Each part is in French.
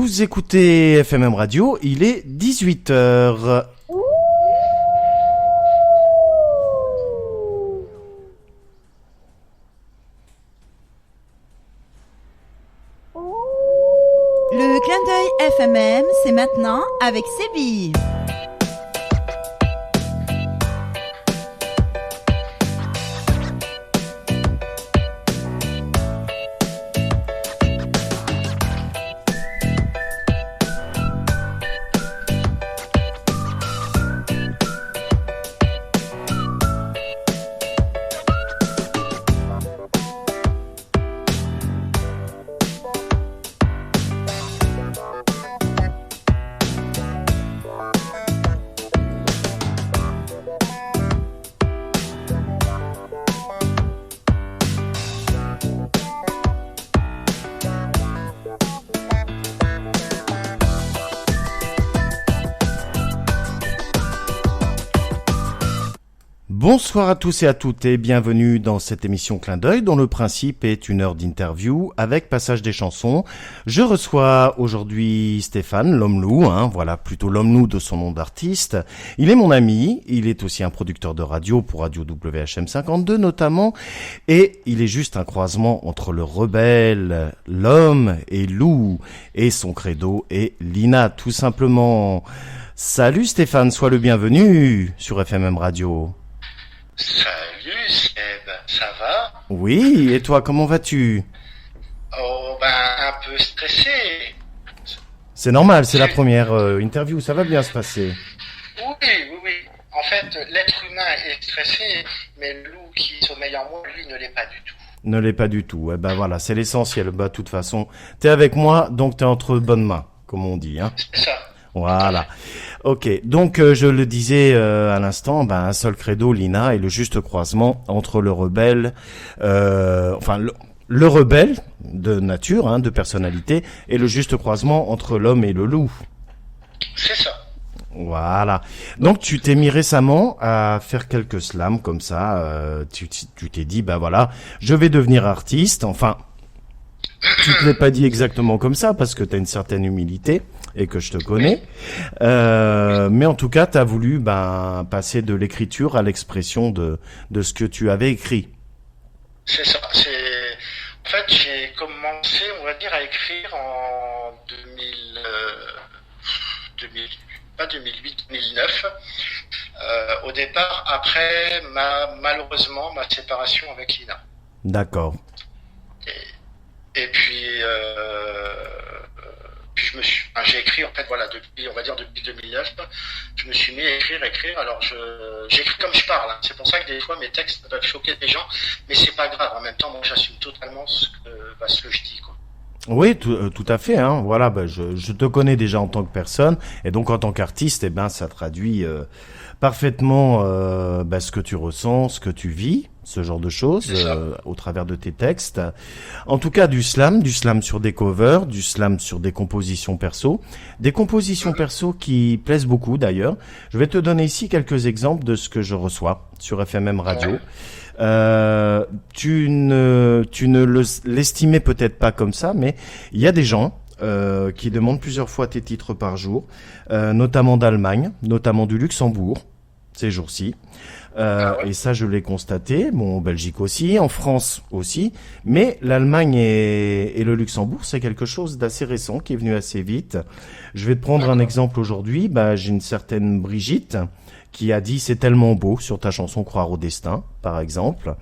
Vous écoutez FMM Radio, il est 18h. Le clin d'œil FMM, c'est maintenant avec Séville. Bonsoir à tous et à toutes et bienvenue dans cette émission Clin d'œil dont le principe est une heure d'interview avec passage des chansons. Je reçois aujourd'hui Stéphane, l'homme loup, voilà plutôt l'homme loup de son nom d'artiste. Il est mon ami, il est aussi un producteur de radio pour Radio WHM 52 notamment, et il est juste un croisement entre le rebelle, l'homme et loup, et son credo est Lina tout simplement. Salut Stéphane, sois le bienvenu sur FMM Radio. Salut Seb, ça va? Oui, et toi, comment vas-tu? Oh, un peu stressé. C'est normal, c'est la première interview, ça va bien se passer. Oui. En fait, l'être humain est stressé, mais le loup qui sommeille en moi, lui, ne l'est pas du tout. Ne l'est pas du tout. Eh ben voilà, c'est l'essentiel. De toute façon, t'es avec moi, donc t'es entre bonnes mains, comme on dit. C'est ça. Voilà. Ok, donc je le disais à l'instant, un seul credo, Lina, est le juste croisement entre le rebelle, le rebelle de nature, de personnalité, et le juste croisement entre l'homme et le loup. C'est ça. Voilà. Donc tu t'es mis récemment à faire quelques slams comme ça. Tu t'es dit, je vais devenir artiste. Enfin, tu te l'es pas dit exactement comme ça parce que t'as une certaine humilité et que je te connais. Mais en tout cas, t'as voulu passer de l'écriture à l'expression de ce que tu avais écrit. C'est ça. En fait, j'ai commencé, on va dire, à écrire en 2008-2009. Au départ, après malheureusement ma séparation avec Lina. D'accord. Et puis j'ai écrit en fait depuis 2009, je me suis mis à écrire. Alors j'écris comme je parle. C'est pour ça que des fois mes textes peuvent choquer des gens, mais c'est pas grave. En même temps, moi j'assume totalement ce que je dis, quoi. Oui, tout à fait. Voilà, je te connais déjà en tant que personne, et donc en tant qu'artiste, ça traduit parfaitement ce que tu ressens, ce que tu vis, ce genre de choses au travers de tes textes. En tout cas, du slam sur des covers, du slam sur des compositions perso qui plaisent beaucoup d'ailleurs. Je vais te donner ici quelques exemples de ce que je reçois sur FMM Radio. Tu ne l'estimais peut-être pas comme ça, mais il y a des gens qui demandent plusieurs fois tes titres par jour, notamment d'Allemagne, notamment du Luxembourg, ces jours-ci. Et ça, je l'ai constaté. Bon, en Belgique aussi, en France aussi. Mais l'Allemagne et le Luxembourg, c'est quelque chose d'assez récent qui est venu assez vite. Je vais te prendre un exemple aujourd'hui. J'ai une certaine Brigitte qui a dit c'est tellement beau sur ta chanson Croire au destin, par exemple.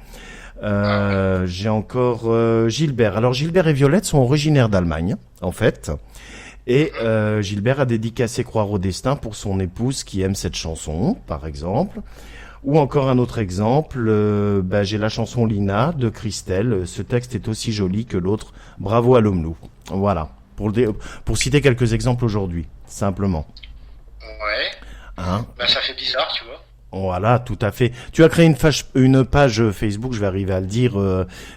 J'ai encore Gilbert. Alors Gilbert et Violette sont originaires d'Allemagne, en fait. Et Gilbert a dédicacé Croire au destin pour son épouse qui aime cette chanson, par exemple. Ou encore un autre exemple, j'ai la chanson Lina de Christelle. Ce texte est aussi joli que l'autre. Bravo à l'homme loup. Voilà. Pour citer quelques exemples aujourd'hui, simplement. Ouais. Ça fait bizarre, tu vois. Voilà, tout à fait. Tu as créé une page Facebook, je vais arriver à le dire,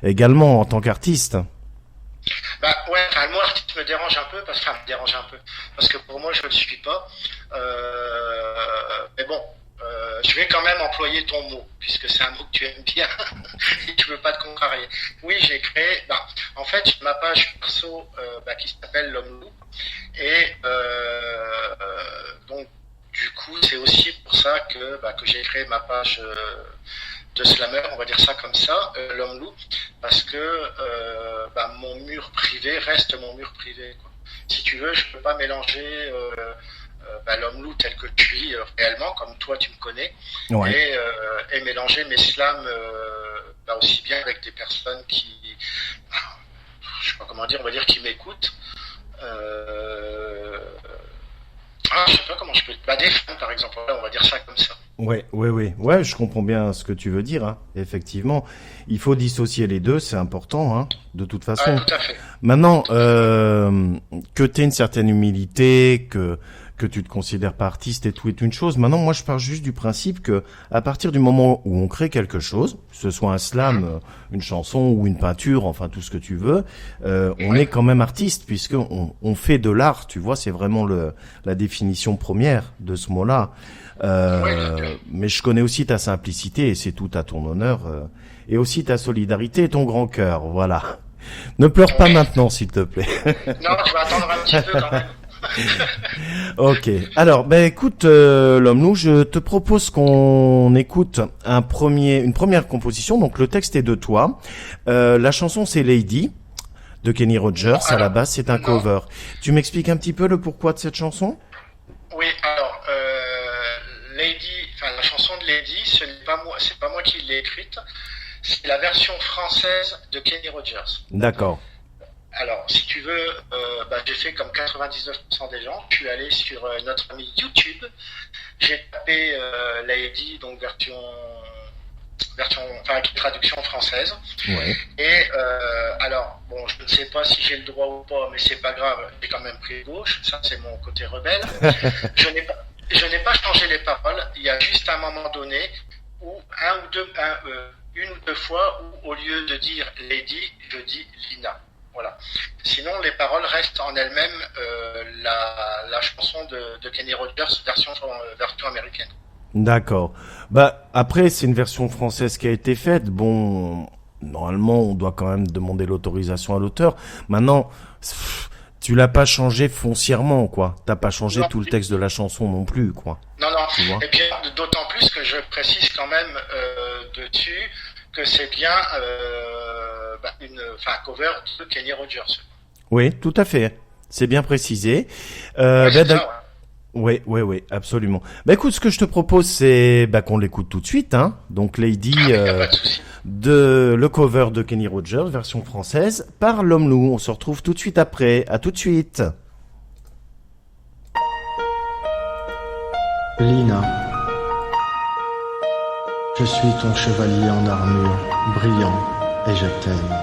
également en tant qu'artiste. Le mot artiste me dérange un peu, parce que pour moi je le suis pas. Mais bon, je vais quand même employer ton mot, puisque c'est un mot que tu aimes bien et tu veux pas te contrarier. Oui, j'ai créé, en fait, j'ai ma page perso qui s'appelle L'Homme Loup. Et donc, du coup, c'est aussi pour ça que j'ai créé ma page de slammer, on va dire ça comme ça, L'Homme Loup, parce que mon mur privé reste mon mur privé, quoi. Si tu veux, je peux pas mélanger l'homme loup tel que je suis réellement, comme toi tu me connais, Ouais. et mélanger mes slams aussi bien avec des personnes qui, je sais pas comment dire, on va dire qui m'écoutent. Je sais pas comment je peux. Des femmes par exemple, voilà, on va dire ça comme ça. Ouais, je comprends bien ce que tu veux dire, hein. Effectivement, il faut dissocier les deux, c'est important, hein, de toute façon. Tout à fait. Maintenant, que tu aies une certaine humilité, que tu te considères pas artiste et tout est une chose. Maintenant, moi, je pars juste du principe que à partir du moment où on crée quelque chose, que ce soit un slam, une chanson ou une peinture, enfin tout ce que tu veux, on est quand même artiste puisque on fait de l'art. Tu vois, c'est vraiment la définition première de ce mot-là. Mais je connais aussi ta simplicité et c'est tout à ton honneur, et aussi ta solidarité et ton grand cœur. Voilà. Ne pleure pas maintenant, s'il te plaît. Non, tu vas attendre un petit peu quand même. Ok. Alors, écoute, l'homme loup, je te propose qu'on écoute une première composition. Donc, le texte est de toi. La chanson, c'est Lady de Kenny Rogers. À la base, c'est un cover. Tu m'expliques un petit peu le pourquoi de cette chanson? Oui, alors, la chanson de Lady, ce n'est pas moi, c'est pas moi qui l'ai écrite. C'est la version française de Kenny Rogers. D'accord. Alors, si tu veux, j'ai fait comme 99% des gens. Je suis allé sur notre ami YouTube. J'ai tapé Lady, donc version, avec traduction française. Ouais. Et alors, bon, je ne sais pas si j'ai le droit ou pas, mais c'est pas grave. J'ai quand même pris gauche. Ça, c'est mon côté rebelle. Je n'ai pas changé les paroles. Il y a juste un moment donné où une ou deux fois où au lieu de dire Lady, je dis Lina. Voilà. Sinon, les paroles restent en elles-mêmes la chanson de Kenny Rogers version américaine. D'accord. Après, c'est une version française qui a été faite. Bon, normalement, on doit quand même demander l'autorisation à l'auteur. Maintenant, tu l'as pas changé foncièrement, quoi. T'as pas changé tout le texte de la chanson non plus, quoi. Non. Et puis, d'autant plus que je précise quand même dessus que c'est bien un cover de Kenny Rogers. Oui, tout à fait. C'est bien précisé. Oui, absolument. Écoute, ce que je te propose, c'est qu'on l'écoute tout de suite, hein. Donc Lady de le cover de Kenny Rogers, version française, par l'Homme Loup. On se retrouve tout de suite après. À tout de suite. Lina, je suis ton chevalier en armure, brillant, et je t'aime.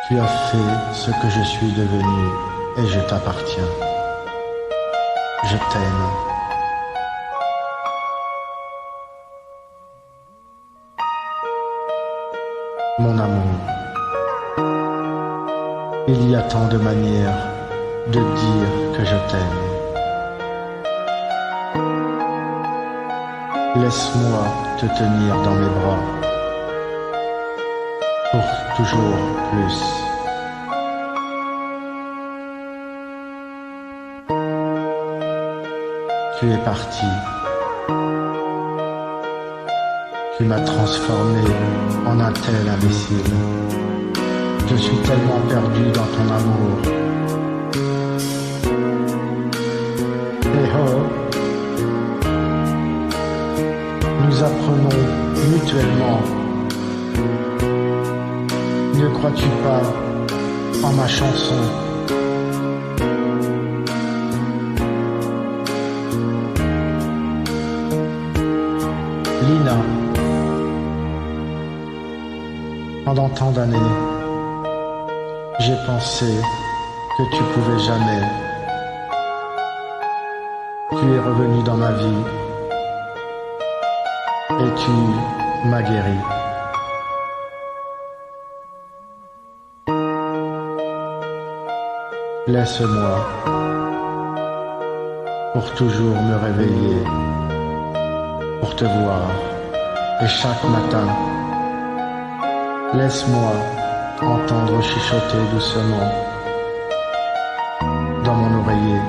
Tu as fait ce que je suis devenu, et je t'appartiens. Je t'aime. Mon amour, il y a tant de manières de dire que je t'aime. Laisse-moi te tenir dans mes bras pour toujours plus. Tu es parti. Tu m'as transformé en un tel imbécile. Je suis tellement perdu dans ton amour. Et oh, nous apprenons mutuellement. Ne crois-tu pas en ma chanson? Lina, pendant tant d'années, j'ai pensé que tu pouvais jamais. Tu es revenue dans ma vie et tu m'as guéri. Laisse-moi pour toujours me réveiller, pour te voir. Et chaque matin, laisse-moi entendre chuchoter doucement dans mon oreiller.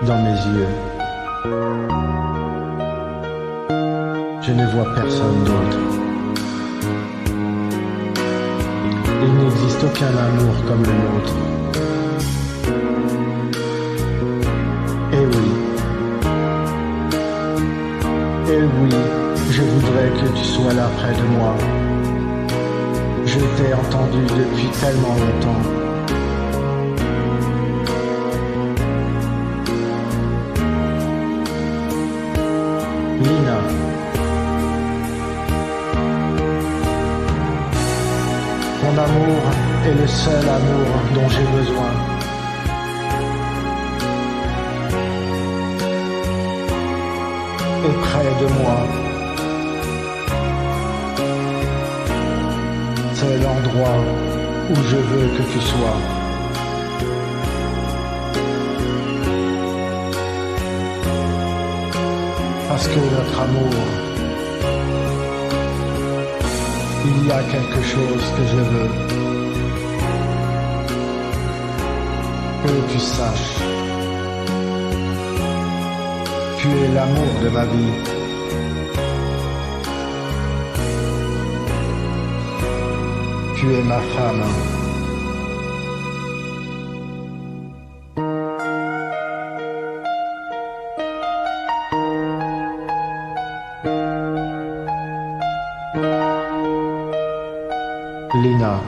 Dans mes yeux, je ne vois personne d'autre. Il n'existe aucun amour comme le nôtre. Et oui, je voudrais que tu sois là près de moi. Je t'ai entendu depuis tellement longtemps. Lina. Mon amour est le seul amour dont j'ai besoin. Et près de moi, c'est l'endroit où je veux que tu sois. Parce que notre amour, il y a quelque chose que je veux que tu saches. Tu es l'amour de ma vie. Tu es ma femme. Lina,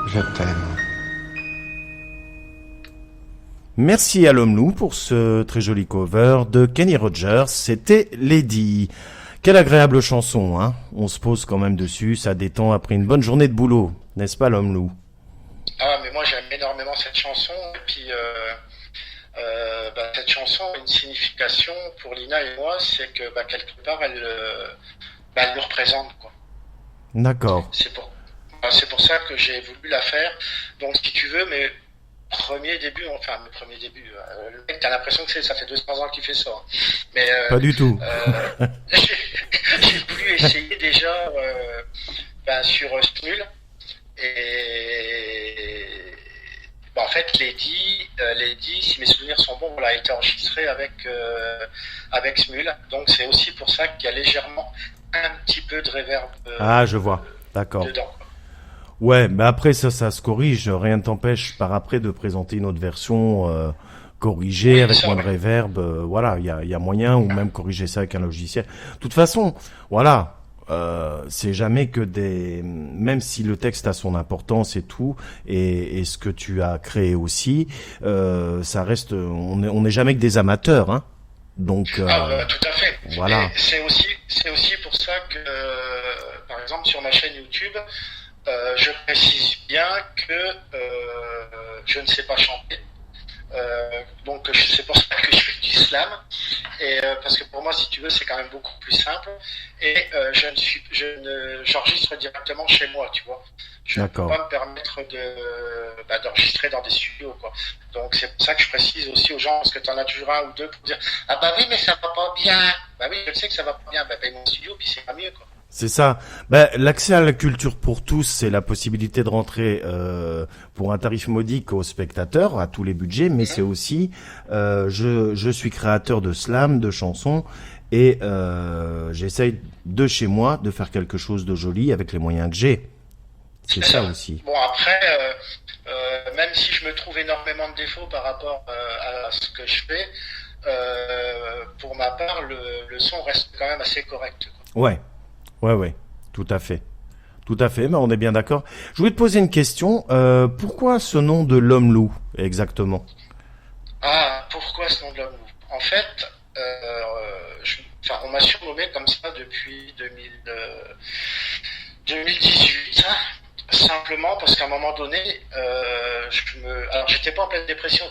je t'aime. Merci à l'Homme Loup pour ce très joli cover de Kenny Rogers, c'était Lady. Quelle agréable chanson, hein. On se pose quand même dessus, ça détend après une bonne journée de boulot, n'est-ce pas l'Homme Loup? Ah, mais moi j'aime énormément cette chanson, et puis cette chanson a une signification pour Lina et moi, c'est que quelque part elle nous représente, quoi. D'accord. C'est pour ça que j'ai voulu la faire, donc si tu veux, mais le premier début, le mec, t'as l'impression que ça fait 200 ans qu'il fait ça. Mais, pas du tout. J'ai voulu essayer déjà sur Smule. Et en fait, Lady, si mes souvenirs sont bons, a été enregistré avec Smule. Donc c'est aussi pour ça qu'il y a légèrement un petit peu de reverb je vois. D'accord. dedans. Ouais, mais après ça se corrige. Rien ne t'empêche par après de présenter une autre version corrigée, Oui, avec ça, moins de ouais. reverb. Voilà, il y a moyen, ou même corriger ça avec un logiciel. De toute façon, voilà, c'est jamais que même si le texte a son importance et tout, et ce que tu as créé aussi, ça reste, on n'est jamais que des amateurs, hein. Donc, Tout à fait. voilà. Et c'est aussi pour ça que, par exemple, sur ma chaîne YouTube, je précise bien que je ne sais pas chanter. Donc c'est pour ça que je fais du slam, et parce que pour moi, si tu veux, c'est quand même beaucoup plus simple, et j'enregistre directement chez moi, tu vois. Je ne peux D'accord. pas me permettre d'enregistrer dans des studios, quoi. Donc c'est pour ça que je précise aussi aux gens, parce que tu en as toujours un ou deux pour dire ah bah oui, mais ça va pas bien. Bah oui, je le sais que ça va pas bien, paye mon studio puis c'est pas mieux, quoi. C'est ça. L'accès à la culture pour tous, c'est la possibilité de rentrer pour un tarif modique aux spectateurs, à tous les budgets, mais c'est aussi, je suis créateur de slam, de chansons, et j'essaye de chez moi de faire quelque chose de joli avec les moyens que j'ai. C'est ça aussi. Bon, après, même si je me trouve énormément de défauts par rapport à ce que je fais, pour ma part, le son reste quand même assez correct, quoi. Ouais, tout à fait. Tout à fait, mais on est bien d'accord. Je voulais te poser une question. Pourquoi ce nom de l'Homme Loup, exactement? Ah, pourquoi ce nom de l'homme loup? En fait, on m'a surnommé comme ça depuis 2018, simplement parce qu'à un moment donné, alors j'étais pas en pleine dépression,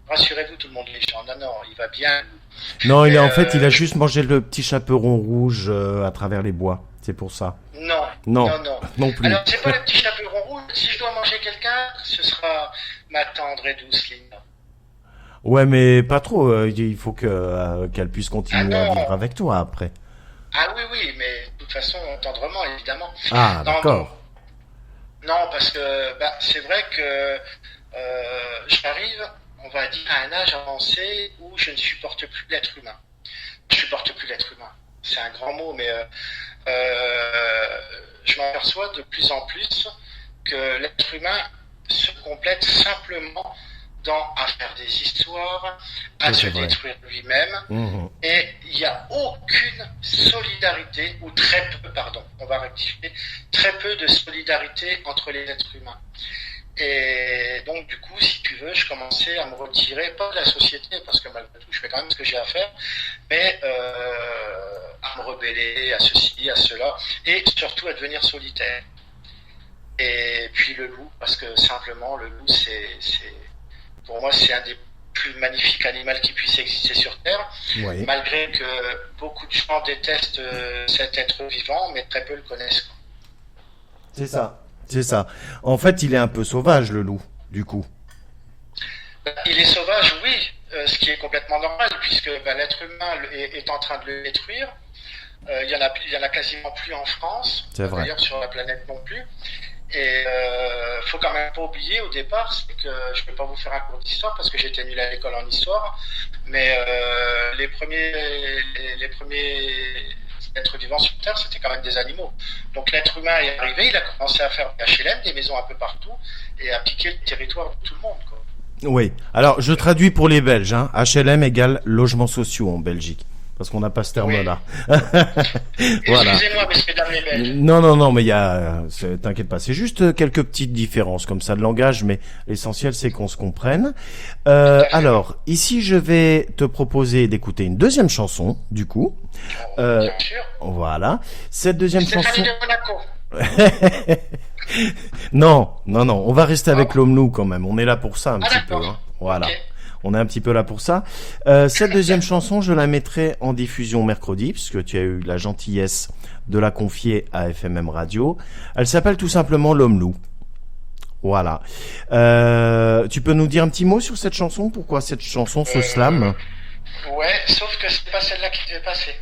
rassurez-vous tout le monde, les gens, non, il va bien. Non, il a juste mangé le petit chaperon rouge à travers les bois. C'est pour ça. Non, Non, non plus. Alors, c'est pas le petit chaperon rouge. Si je dois manger quelqu'un, ce sera ma tendre et douce Lina. Ouais, mais pas trop. Il faut qu'elle puisse continuer à vivre avec toi après. Ah oui, mais de toute façon, tendrement, évidemment. Ah, Non, d'accord. non, parce que c'est vrai que j'arrive, on va dire, à un âge avancé où je ne supporte plus l'être humain. Je supporte plus l'être humain. C'est un grand mot, mais je m'aperçois de plus en plus que l'être humain se complète simplement à faire des histoires, à se détruire lui-même, et il n'y a aucune solidarité, ou très peu, pardon, on va rectifier, très peu de solidarité entre les êtres humains. Et donc, du coup, si tu veux, je commençais à me retirer, pas de la société, parce que malgré tout, je fais quand même ce que j'ai à faire, mais à me rebeller à ceci, à cela, et surtout à devenir solitaire. Et puis le loup, parce que simplement, le loup, pour moi, c'est un des plus magnifiques animaux qui puisse exister sur Terre, Oui. malgré que beaucoup de gens détestent cet être vivant, mais très peu le connaissent. C'est ça. C'est ça. En fait, il est un peu sauvage, le loup, du coup. Il est sauvage, oui, ce qui est complètement normal, puisque l'être humain est en train de le détruire. Il y en a quasiment plus en France, C'est vrai. D'ailleurs sur la planète non plus. Et faut quand même pas oublier au départ, c'est que je vais pas vous faire un cours d'histoire parce que j'étais nul à l'école en histoire, mais les premiers êtres vivants sur Terre, c'était quand même des animaux. Donc l'être humain est arrivé, il a commencé à faire des HLM, des maisons un peu partout, et à piquer le territoire de tout le monde, quoi. Oui. Alors, je traduis pour les Belges. Hein. HLM égale logements sociaux en Belgique. Parce qu'on n'a pas ce terme-là. Oui. Voilà. Excusez-moi, messieurs, dames les Belges. Non, mais t'inquiète pas, c'est juste quelques petites différences comme ça de langage, mais l'essentiel c'est qu'on se comprenne. Alors, ici je vais te proposer d'écouter une deuxième chanson, du coup. Bien sûr. Voilà. Cette deuxième chanson... Stéphanie de Monaco. Non, on va rester avec l'homme loup quand même. On est là pour ça un petit peu. D'accord. Hein. Voilà. Okay. On est un petit peu là pour ça. Cette deuxième chanson, je la mettrai en diffusion mercredi, puisque tu as eu la gentillesse de la confier à FMM Radio. Elle s'appelle tout simplement L'Homme Loup. Voilà. Tu peux nous dire un petit mot sur cette chanson? Pourquoi cette chanson se slam? Ouais, sauf que c'est pas celle-là qui devait passer.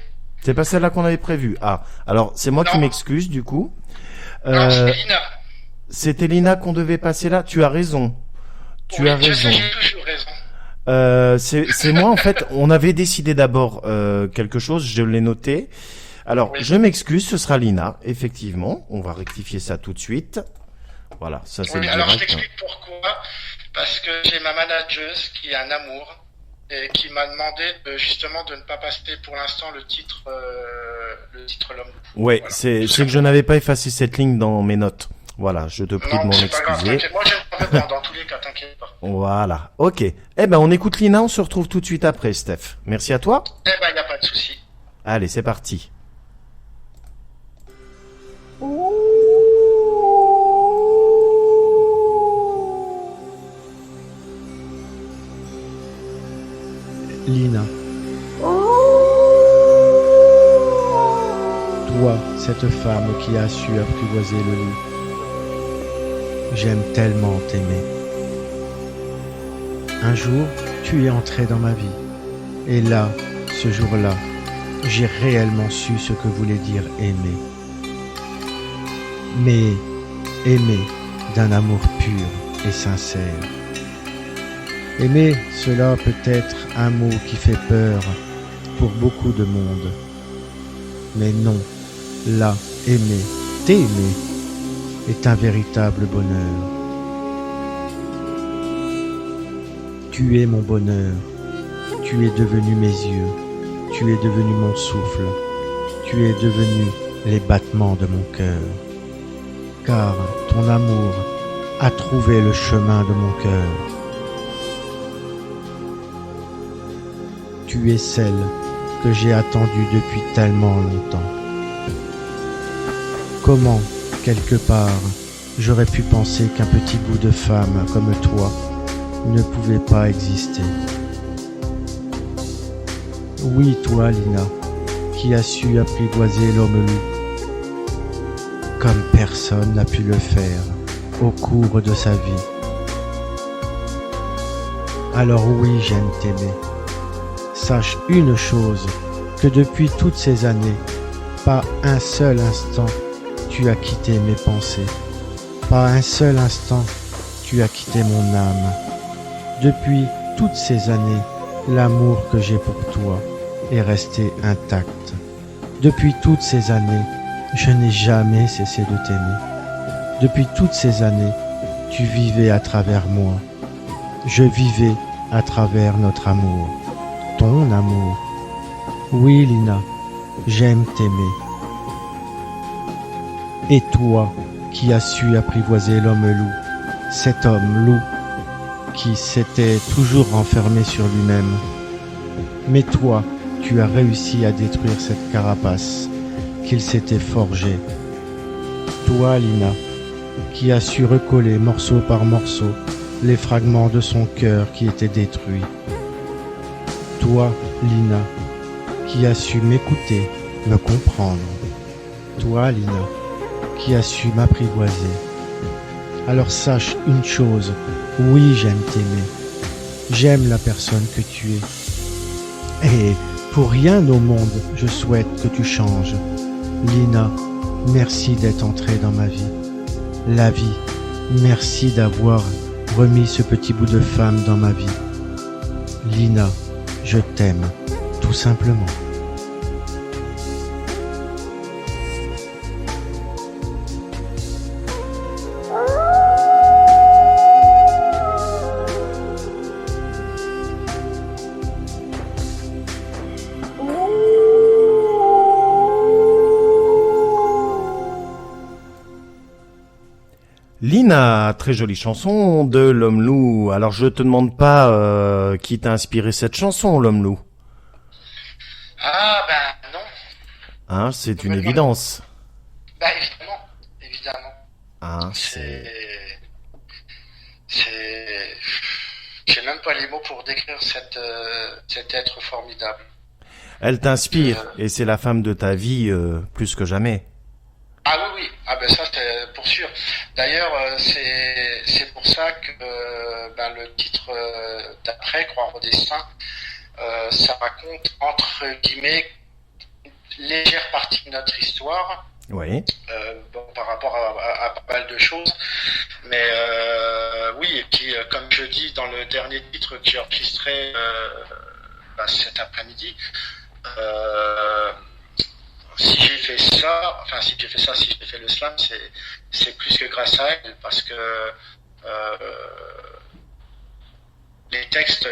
C'est pas celle-là qu'on avait prévue. Ah, alors c'est moi qui m'excuse du coup. Non, c'est Lina. C'était Lina qu'on devait passer là. Tu as raison. Tu as raison. Je sais, j'ai toujours raison. C'est moi en fait. On avait décidé d'abord quelque chose. Je l'ai noté. Alors je m'excuse. Ce sera Lina. Effectivement, on va rectifier ça tout de suite. Voilà, ça c'est le alors direct. je t'explique pourquoi. Parce que j'ai ma manageuse qui est un amour et qui m'a demandé justement de ne pas passer pour l'instant le titre L'Homme Loup. Ouais, Voilà. c'est que je n'avais pas effacé cette ligne dans mes notes. Voilà, je te prie de m'en c'est pas grave, excuser. t'inquiète. Moi je ne pas dans tous les cas, t'inquiète pas. Voilà, ok. Eh ben on écoute Lina. On se retrouve tout de suite après, Steph. Merci à toi. Eh ben, y a pas de souci. Allez, c'est parti. Lina. Toi, cette femme qui a su apprivoiser le loup. J'aime tellement t'aimer. Un jour, tu es entré dans ma vie. Et là, ce jour-là, j'ai réellement su ce que voulait dire aimer. Mais aimer d'un amour pur et sincère. Aimer, cela peut être un mot qui fait peur pour beaucoup de monde. Mais non, là, aimer, t'aimer, est un véritable bonheur. Tu es mon bonheur, tu es devenu mes yeux, tu es devenu mon souffle, tu es devenu les battements de mon cœur. Car ton amour a trouvé le chemin de mon cœur. Tu es celle que j'ai attendue depuis tellement longtemps. Comment, quelque part, j'aurais pu penser qu'un petit bout de femme comme toi ne pouvait pas exister? Oui, toi, Lina, qui as su apprivoiser l'homme loup. comme personne n'a pu le faire au cours de sa vie. Alors oui, j'aime t'aimer. Sache une chose, que depuis toutes ces années, pas un seul instant, tu as quitté mes pensées. Pas un seul instant, tu as quitté mon âme. Depuis toutes ces années, l'amour que j'ai pour toi est resté intact. Depuis toutes ces années, je n'ai jamais cessé de t'aimer. Depuis toutes ces années, tu vivais à travers moi. Je vivais à travers notre amour. Ton amour. Oui, Lina, j'aime t'aimer. Et toi, qui as su apprivoiser l'homme loup, cet homme loup qui s'était toujours renfermé sur lui-même. Mais toi, tu as réussi à détruire cette carapace qu'il s'était forgée. Toi, Lina, qui as su recoller morceau par morceau les fragments de son cœur qui étaient détruits. Toi, Lina, qui as su m'écouter, me comprendre. Toi, Lina, qui as su m'apprivoiser. Alors sache une chose, oui, j'aime t'aimer. J'aime la personne que tu es. Et pour rien au monde, je souhaite que tu changes. Lina, merci d'être entrée dans ma vie. La vie, merci d'avoir remis ce petit bout de femme dans ma vie. Lina, je t'aime, tout simplement. Lina, très jolie chanson de l'Homme Loup. Alors je te demande pas qui t'a inspiré cette chanson, l'Homme Loup. Ah, ben non. Hein, c'est une évidence. Ben évidemment, évidemment. Hein, J'ai même pas les mots pour décrire cet être formidable. Elle t'inspire et c'est la femme de ta vie plus que jamais. Ah oui, oui. Ah ben ça c'est pour sûr. D'ailleurs, c'est pour ça que le titre d'après, Croire au destin, ça raconte entre guillemets une légère partie de notre histoire. Oui. Par rapport à pas mal de choses. Mais oui, et puis comme je dis dans le dernier titre que j'ai enregistré cet après-midi, si j'ai fait le slam, c'est plus que grâce à elle, parce que les textes,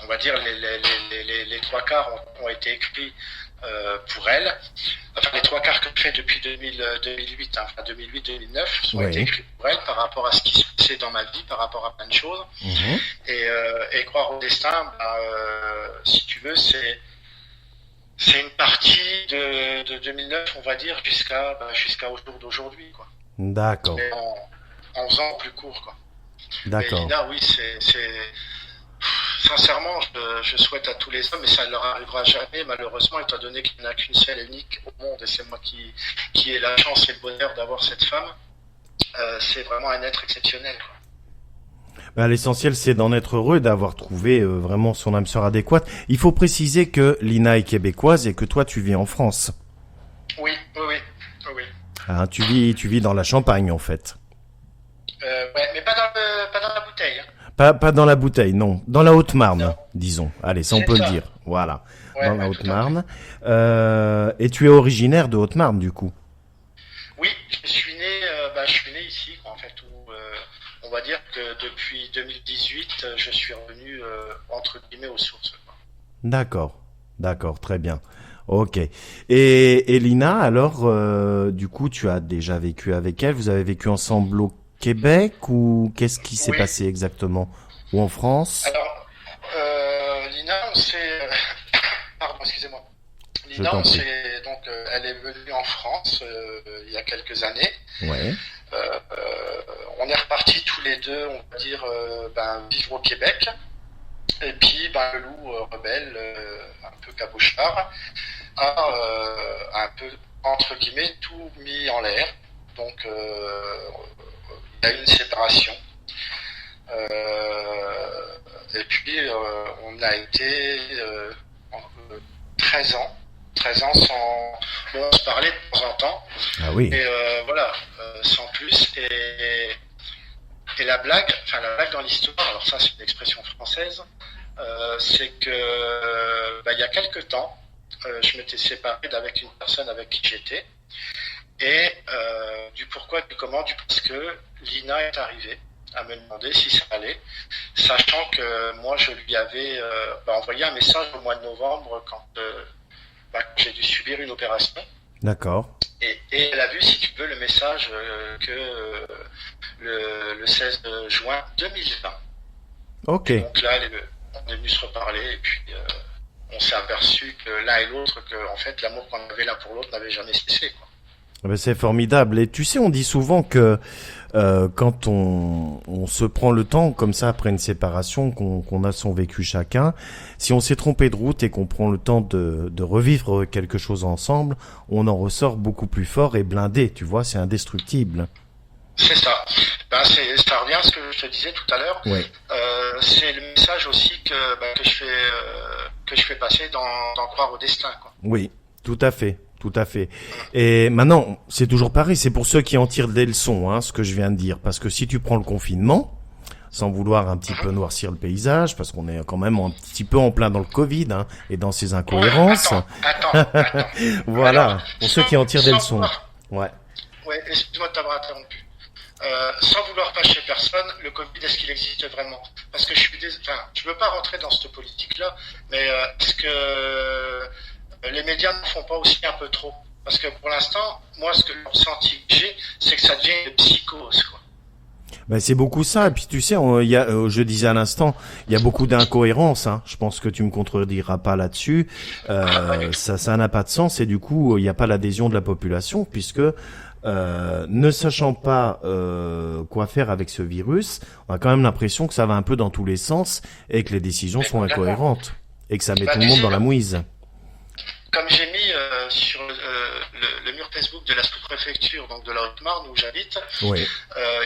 on va dire les trois quarts ont été écrits pour elle. Enfin, les trois quarts que je fais depuis 2008, enfin 2008-2009, ont été écrits pour elle par rapport à ce qui se passait dans ma vie, par rapport à plein de choses. Mmh. Et Croire au destin, si tu veux, c'est une partie de 2009, on va dire, jusqu'au jour d'aujourd'hui, quoi. D'accord. Mais en faisant plus court, quoi. D'accord. Mais Lina, oui, sincèrement, je souhaite à tous les hommes, et ça ne leur arrivera jamais, malheureusement, étant donné qu'il n'y en a qu'une seule et unique au monde, et c'est moi qui ai la chance et le bonheur d'avoir cette femme. C'est vraiment un être exceptionnel, quoi. L'essentiel, c'est d'en être heureux, d'avoir trouvé vraiment son âme sœur adéquate. Il faut préciser que Lina est québécoise et que toi, tu vis en France. Oui. Hein, tu vis dans la Champagne, en fait. Ouais, mais pas dans la bouteille. Hein. Pas dans la bouteille, non. Dans la Haute-Marne, disons. Allez, ça on peut le dire. Voilà. Ouais, dans la Haute-Marne. Et tu es originaire de Haute-Marne, du coup. Oui, je suis né ici, quoi, en fait, où on va dire que depuis 2018, je suis revenu entre guillemets aux sources, quoi. D'accord, très bien. Ok. Et Lina, alors, du coup, tu as déjà vécu avec elle. Vous avez vécu ensemble au Québec ou qu'est-ce qui s'est passé exactement? Ou en France? Alors, Lina, pardon, excusez-moi. Lina, elle est venue en France il y a quelques années. Ouais. On est repartis tous les deux, on va dire, vivre au Québec. Et puis, le loup rebelle, un peu cabochard, a un peu entre guillemets, tout mis en l'air. Donc, il y a eu une séparation. Et puis, on a été 13 ans sans on se parlait de temps en temps. Ah oui. Et voilà, sans plus. Et la blague dans l'histoire, alors ça c'est une expression française, c'est que il y a quelque temps, je m'étais séparé d'avec une personne avec qui j'étais. Et du pourquoi, du comment, du parce que Lina est arrivée à me demander si ça allait, sachant que moi je lui avais envoyé un message au mois de novembre quand j'ai dû subir une opération. D'accord. Et elle a vu, si tu veux, le message que le 16 juin 2020. Ok. Donc là, on est venu se reparler et puis on s'est aperçu que l'un et l'autre, que en fait l'amour qu'on avait l'un pour l'autre n'avait jamais cessé, quoi. Ben, c'est formidable. Et tu sais, on dit souvent que quand on se prend le temps, comme ça, après une séparation, qu'on a son vécu chacun, si on s'est trompé de route et qu'on prend le temps de revivre quelque chose ensemble, on en ressort beaucoup plus fort et blindé, tu vois, c'est indestructible. C'est ça. Ça revient à ce que je te disais tout à l'heure. Ouais. C'est le message aussi que je fais passer dans Croire au destin, quoi. Oui, tout à fait. Tout à fait. Et maintenant, c'est toujours pareil, c'est pour ceux qui en tirent des leçons, ce que je viens de dire. Parce que si tu prends le confinement, sans vouloir un petit peu noircir le paysage, parce qu'on est quand même un petit peu en plein dans le Covid, et dans ses incohérences. Attends. Voilà, Alors, pour ceux qui en tirent des leçons. Ouais, excuse-moi de t'avoir interrompu. Sans vouloir fâcher personne, le Covid, est-ce qu'il existe vraiment? Parce que je veux pas rentrer dans cette politique-là, mais est-ce que les médias ne font pas aussi un peu trop? Parce que pour l'instant, moi, ce que le ressenti que j'ai, c'est que ça devient une psychose, quoi. Ben, c'est beaucoup ça. Et puis tu sais, je disais à l'instant, il y a beaucoup d'incohérences. Je pense que tu me contrediras pas là-dessus. Ça n'a pas de sens et du coup, il n'y a pas l'adhésion de la population puisque ne sachant pas quoi faire avec ce virus, on a quand même l'impression que ça va un peu dans tous les sens et que les décisions sont incohérentes et que ça met tout le monde dans la mouise. Comme j'ai mis sur le mur Facebook de la sous-préfecture, donc de la Haute-Marne où j'habite, oui.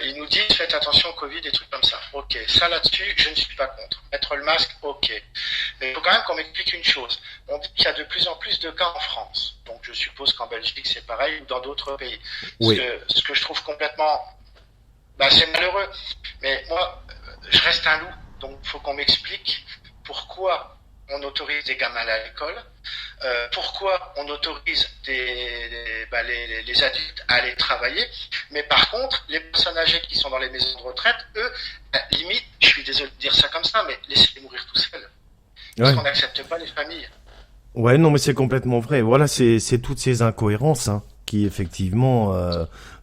Ils nous disent faites attention au Covid, des trucs comme ça. Ok, ça là-dessus, je ne suis pas contre. Mettre le masque, ok. Mais il faut quand même qu'on m'explique une chose. On dit qu'il y a de plus en plus de cas en France. Donc je suppose qu'en Belgique c'est pareil ou dans d'autres pays. Oui. Ce que je trouve complètement... c'est malheureux. Mais moi, je reste un loup. Donc il faut qu'on m'explique pourquoi on autorise des gamins à l'école, pourquoi on autorise les adultes à aller travailler, mais par contre, les personnes âgées qui sont dans les maisons de retraite, eux, limite, je suis désolé de dire ça comme ça, mais laissez-les mourir tout seuls. Parce qu'on n'accepte pas les familles. Ouais, non, mais c'est complètement vrai. Voilà, c'est toutes ces incohérences, qui effectivement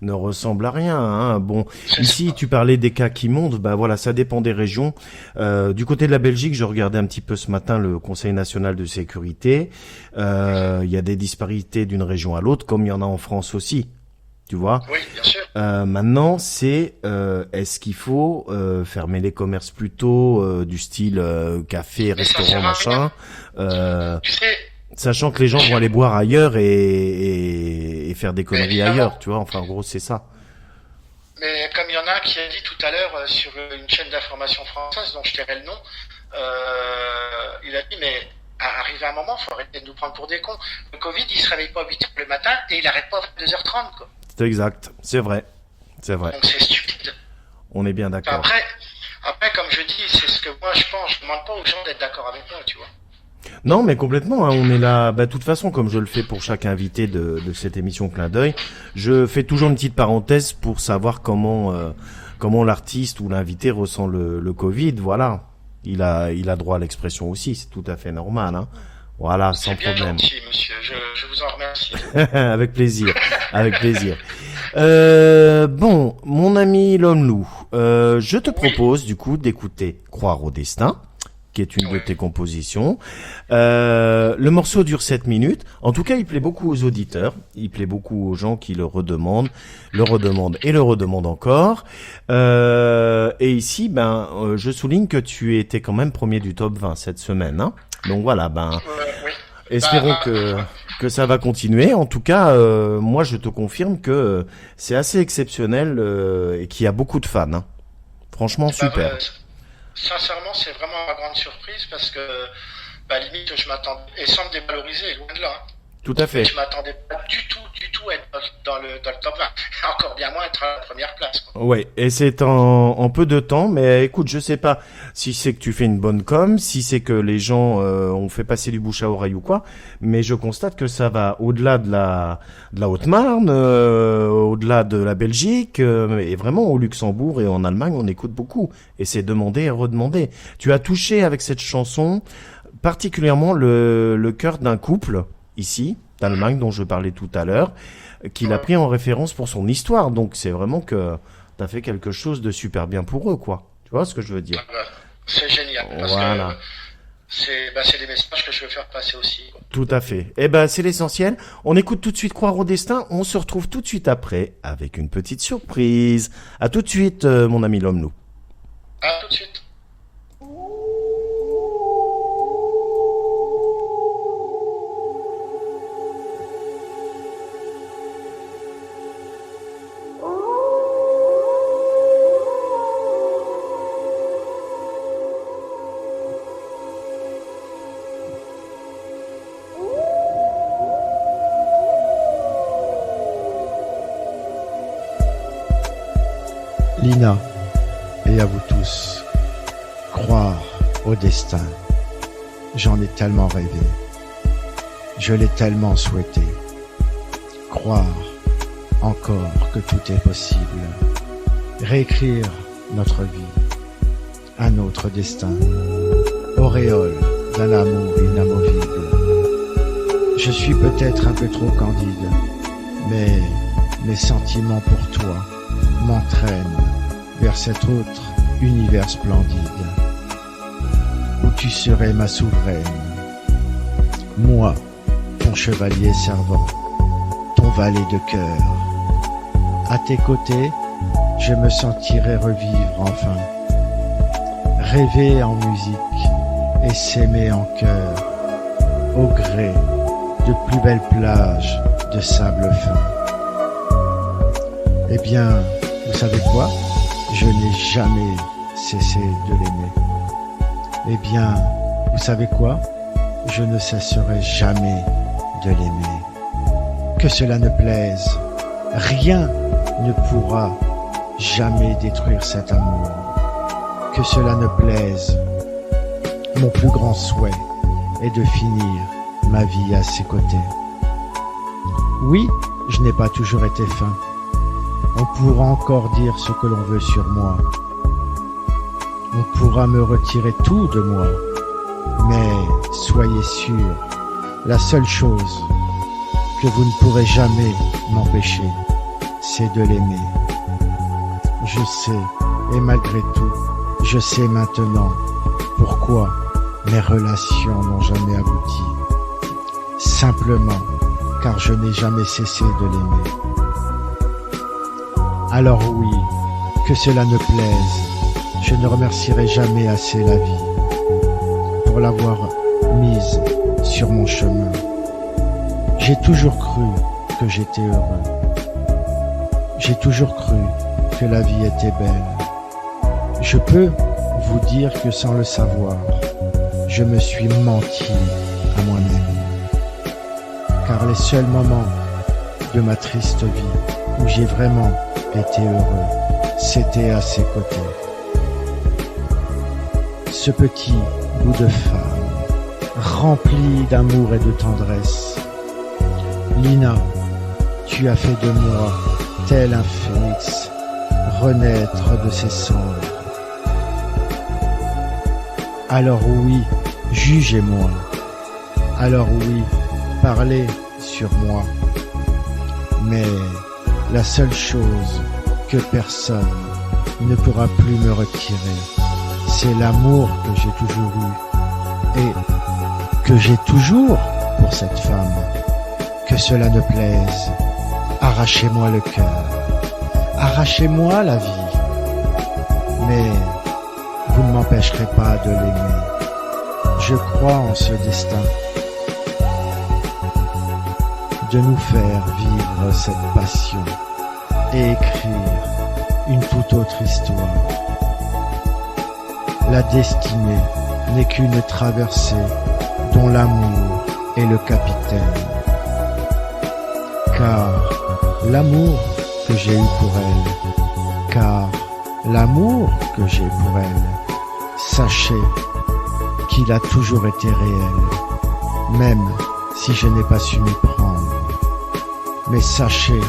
ne ressemblent à rien. Bon, ici tu parlais des cas qui montent, voilà, ça dépend des régions. Du côté de la Belgique, je regardais un petit peu ce matin le Conseil national de sécurité. Il y a des disparités d'une région à l'autre, comme il y en a en France aussi. Tu vois? Oui, bien sûr. Maintenant, c'est est-ce qu'il faut fermer les commerces plus tôt, du style café, restaurant, machin. Tu sais. Sachant que les gens vont aller boire ailleurs et faire des conneries ailleurs, tu vois. Enfin, en gros, c'est ça. Mais comme il y en a un qui a dit tout à l'heure sur une chaîne d'information française, dont je tairai le nom, il a dit, mais arrivé à un moment, il faut arrêter de nous prendre pour des cons. Le Covid, il se réveille pas à 8h le matin et il arrête pas à 22h30, quoi. C'est exact, c'est vrai. C'est vrai. Donc c'est stupide. On est bien d'accord. Après, comme je dis, c'est ce que moi je pense. Je demande pas aux gens d'être d'accord avec moi, tu vois. Non, mais complètement, on est là. De toute façon, comme je le fais pour chaque invité de cette émission Clin d'œil, je fais toujours une petite parenthèse pour savoir comment l'artiste ou l'invité ressent le Covid. Voilà, il a droit à l'expression aussi, c'est tout à fait normal. Voilà, sans problème. C'est bien gentil, monsieur. Je vous en remercie. Avec plaisir, avec plaisir. Bon, mon ami l'homme loup, je te propose du coup d'écouter Croire au destin, qui est une de tes compositions. Le morceau dure 7 minutes. En tout cas, il plaît beaucoup aux auditeurs. Il plaît beaucoup aux gens qui le redemandent et le redemandent encore. Et ici, je souligne que tu étais quand même premier du top 20 cette semaine. Donc voilà, oui. Espérons que ça va continuer. En tout cas, moi, je te confirme que c'est assez exceptionnel et qu'il y a beaucoup de fans. Hein. Franchement, super. Sincèrement, c'est vraiment ma grande surprise parce que, limite, je m'attendais, et sans me dévaloriser, loin de là. Hein. Tout à fait. Je m'attendais pas du tout à être dans le top 20. Encore bien moins être à la première place. Quoi. Ouais, et c'est en peu de temps, mais écoute, je sais pas si c'est que tu fais une bonne com, si c'est que les gens ont fait passer du bouche à oreille ou quoi, mais je constate que ça va au-delà de la Haute-Marne, au-delà de la Belgique, et vraiment au Luxembourg et en Allemagne, on écoute beaucoup, et c'est demandé et redemandé. Tu as touché avec cette chanson particulièrement le cœur d'un couple ici, d'Allemagne, dont je parlais tout à l'heure, qu'il a pris en référence pour son histoire. Donc, c'est vraiment que t'as fait quelque chose de super bien pour eux, quoi. Tu vois ce que je veux dire? C'est génial. Parce voilà. Que c'est les messages que je veux faire passer aussi. Tout à fait. Eh ben, c'est l'essentiel. On écoute tout de suite Croire au destin. On se retrouve tout de suite après avec une petite surprise. À tout de suite, mon ami l'homme-loup. À tout de suite. Lina, et à vous tous, croire au destin. J'en ai tellement rêvé. Je l'ai tellement souhaité. Croire encore que tout est possible. Réécrire notre vie, un autre destin. Auréole d'un amour inamovible. Je suis peut-être un peu trop candide, mais mes sentiments pour toi m'entraînent vers cet autre univers splendide, où tu serais ma souveraine, moi, ton chevalier servant, ton valet de cœur. À tes côtés, je me sentirais revivre enfin, rêver en musique et s'aimer en cœur, au gré de plus belles plages de sable fin. Eh bien, vous savez quoi? Je n'ai jamais cessé de l'aimer. Eh bien, vous savez quoi? Je ne cesserai jamais de l'aimer. Que cela ne plaise, rien ne pourra jamais détruire cet amour. Que cela ne plaise, mon plus grand souhait est de finir ma vie à ses côtés. Oui, je n'ai pas toujours été fin. On pourra encore dire ce que l'on veut sur moi. On pourra me retirer tout de moi. Mais soyez sûrs, la seule chose que vous ne pourrez jamais m'empêcher, c'est de l'aimer. Je sais, et malgré tout, je sais maintenant pourquoi mes relations n'ont jamais abouti. Simplement car je n'ai jamais cessé de l'aimer. Alors oui, que cela ne plaise, je ne remercierai jamais assez la vie pour l'avoir mise sur mon chemin. J'ai toujours cru que j'étais heureux. J'ai toujours cru que la vie était belle. Je peux vous dire que sans le savoir, je me suis menti à moi-même. Car les seuls moments de ma triste vie où j'ai vraiment été heureux, c'était à ses côtés. Ce petit bout de femme, rempli d'amour et de tendresse. Lina, tu as fait de moi, tel un phénix, renaître de ses cendres. Alors oui, jugez-moi. Alors oui, parlez sur moi. Mais la seule chose que personne ne pourra plus me retirer, c'est l'amour que j'ai toujours eu et que j'ai toujours pour cette femme. Que cela ne plaise, arrachez-moi le cœur, arrachez-moi la vie, mais vous ne m'empêcherez pas de l'aimer. Je crois en ce destin de nous faire vivre cette passion et écrire une toute autre histoire. La destinée n'est qu'une traversée dont l'amour est le capitaine. Car l'amour que j'ai eu pour elle, car l'amour que j'ai pour elle, sachez qu'il a toujours été réel, même si je n'ai pas su m'y prendre. Mais sachez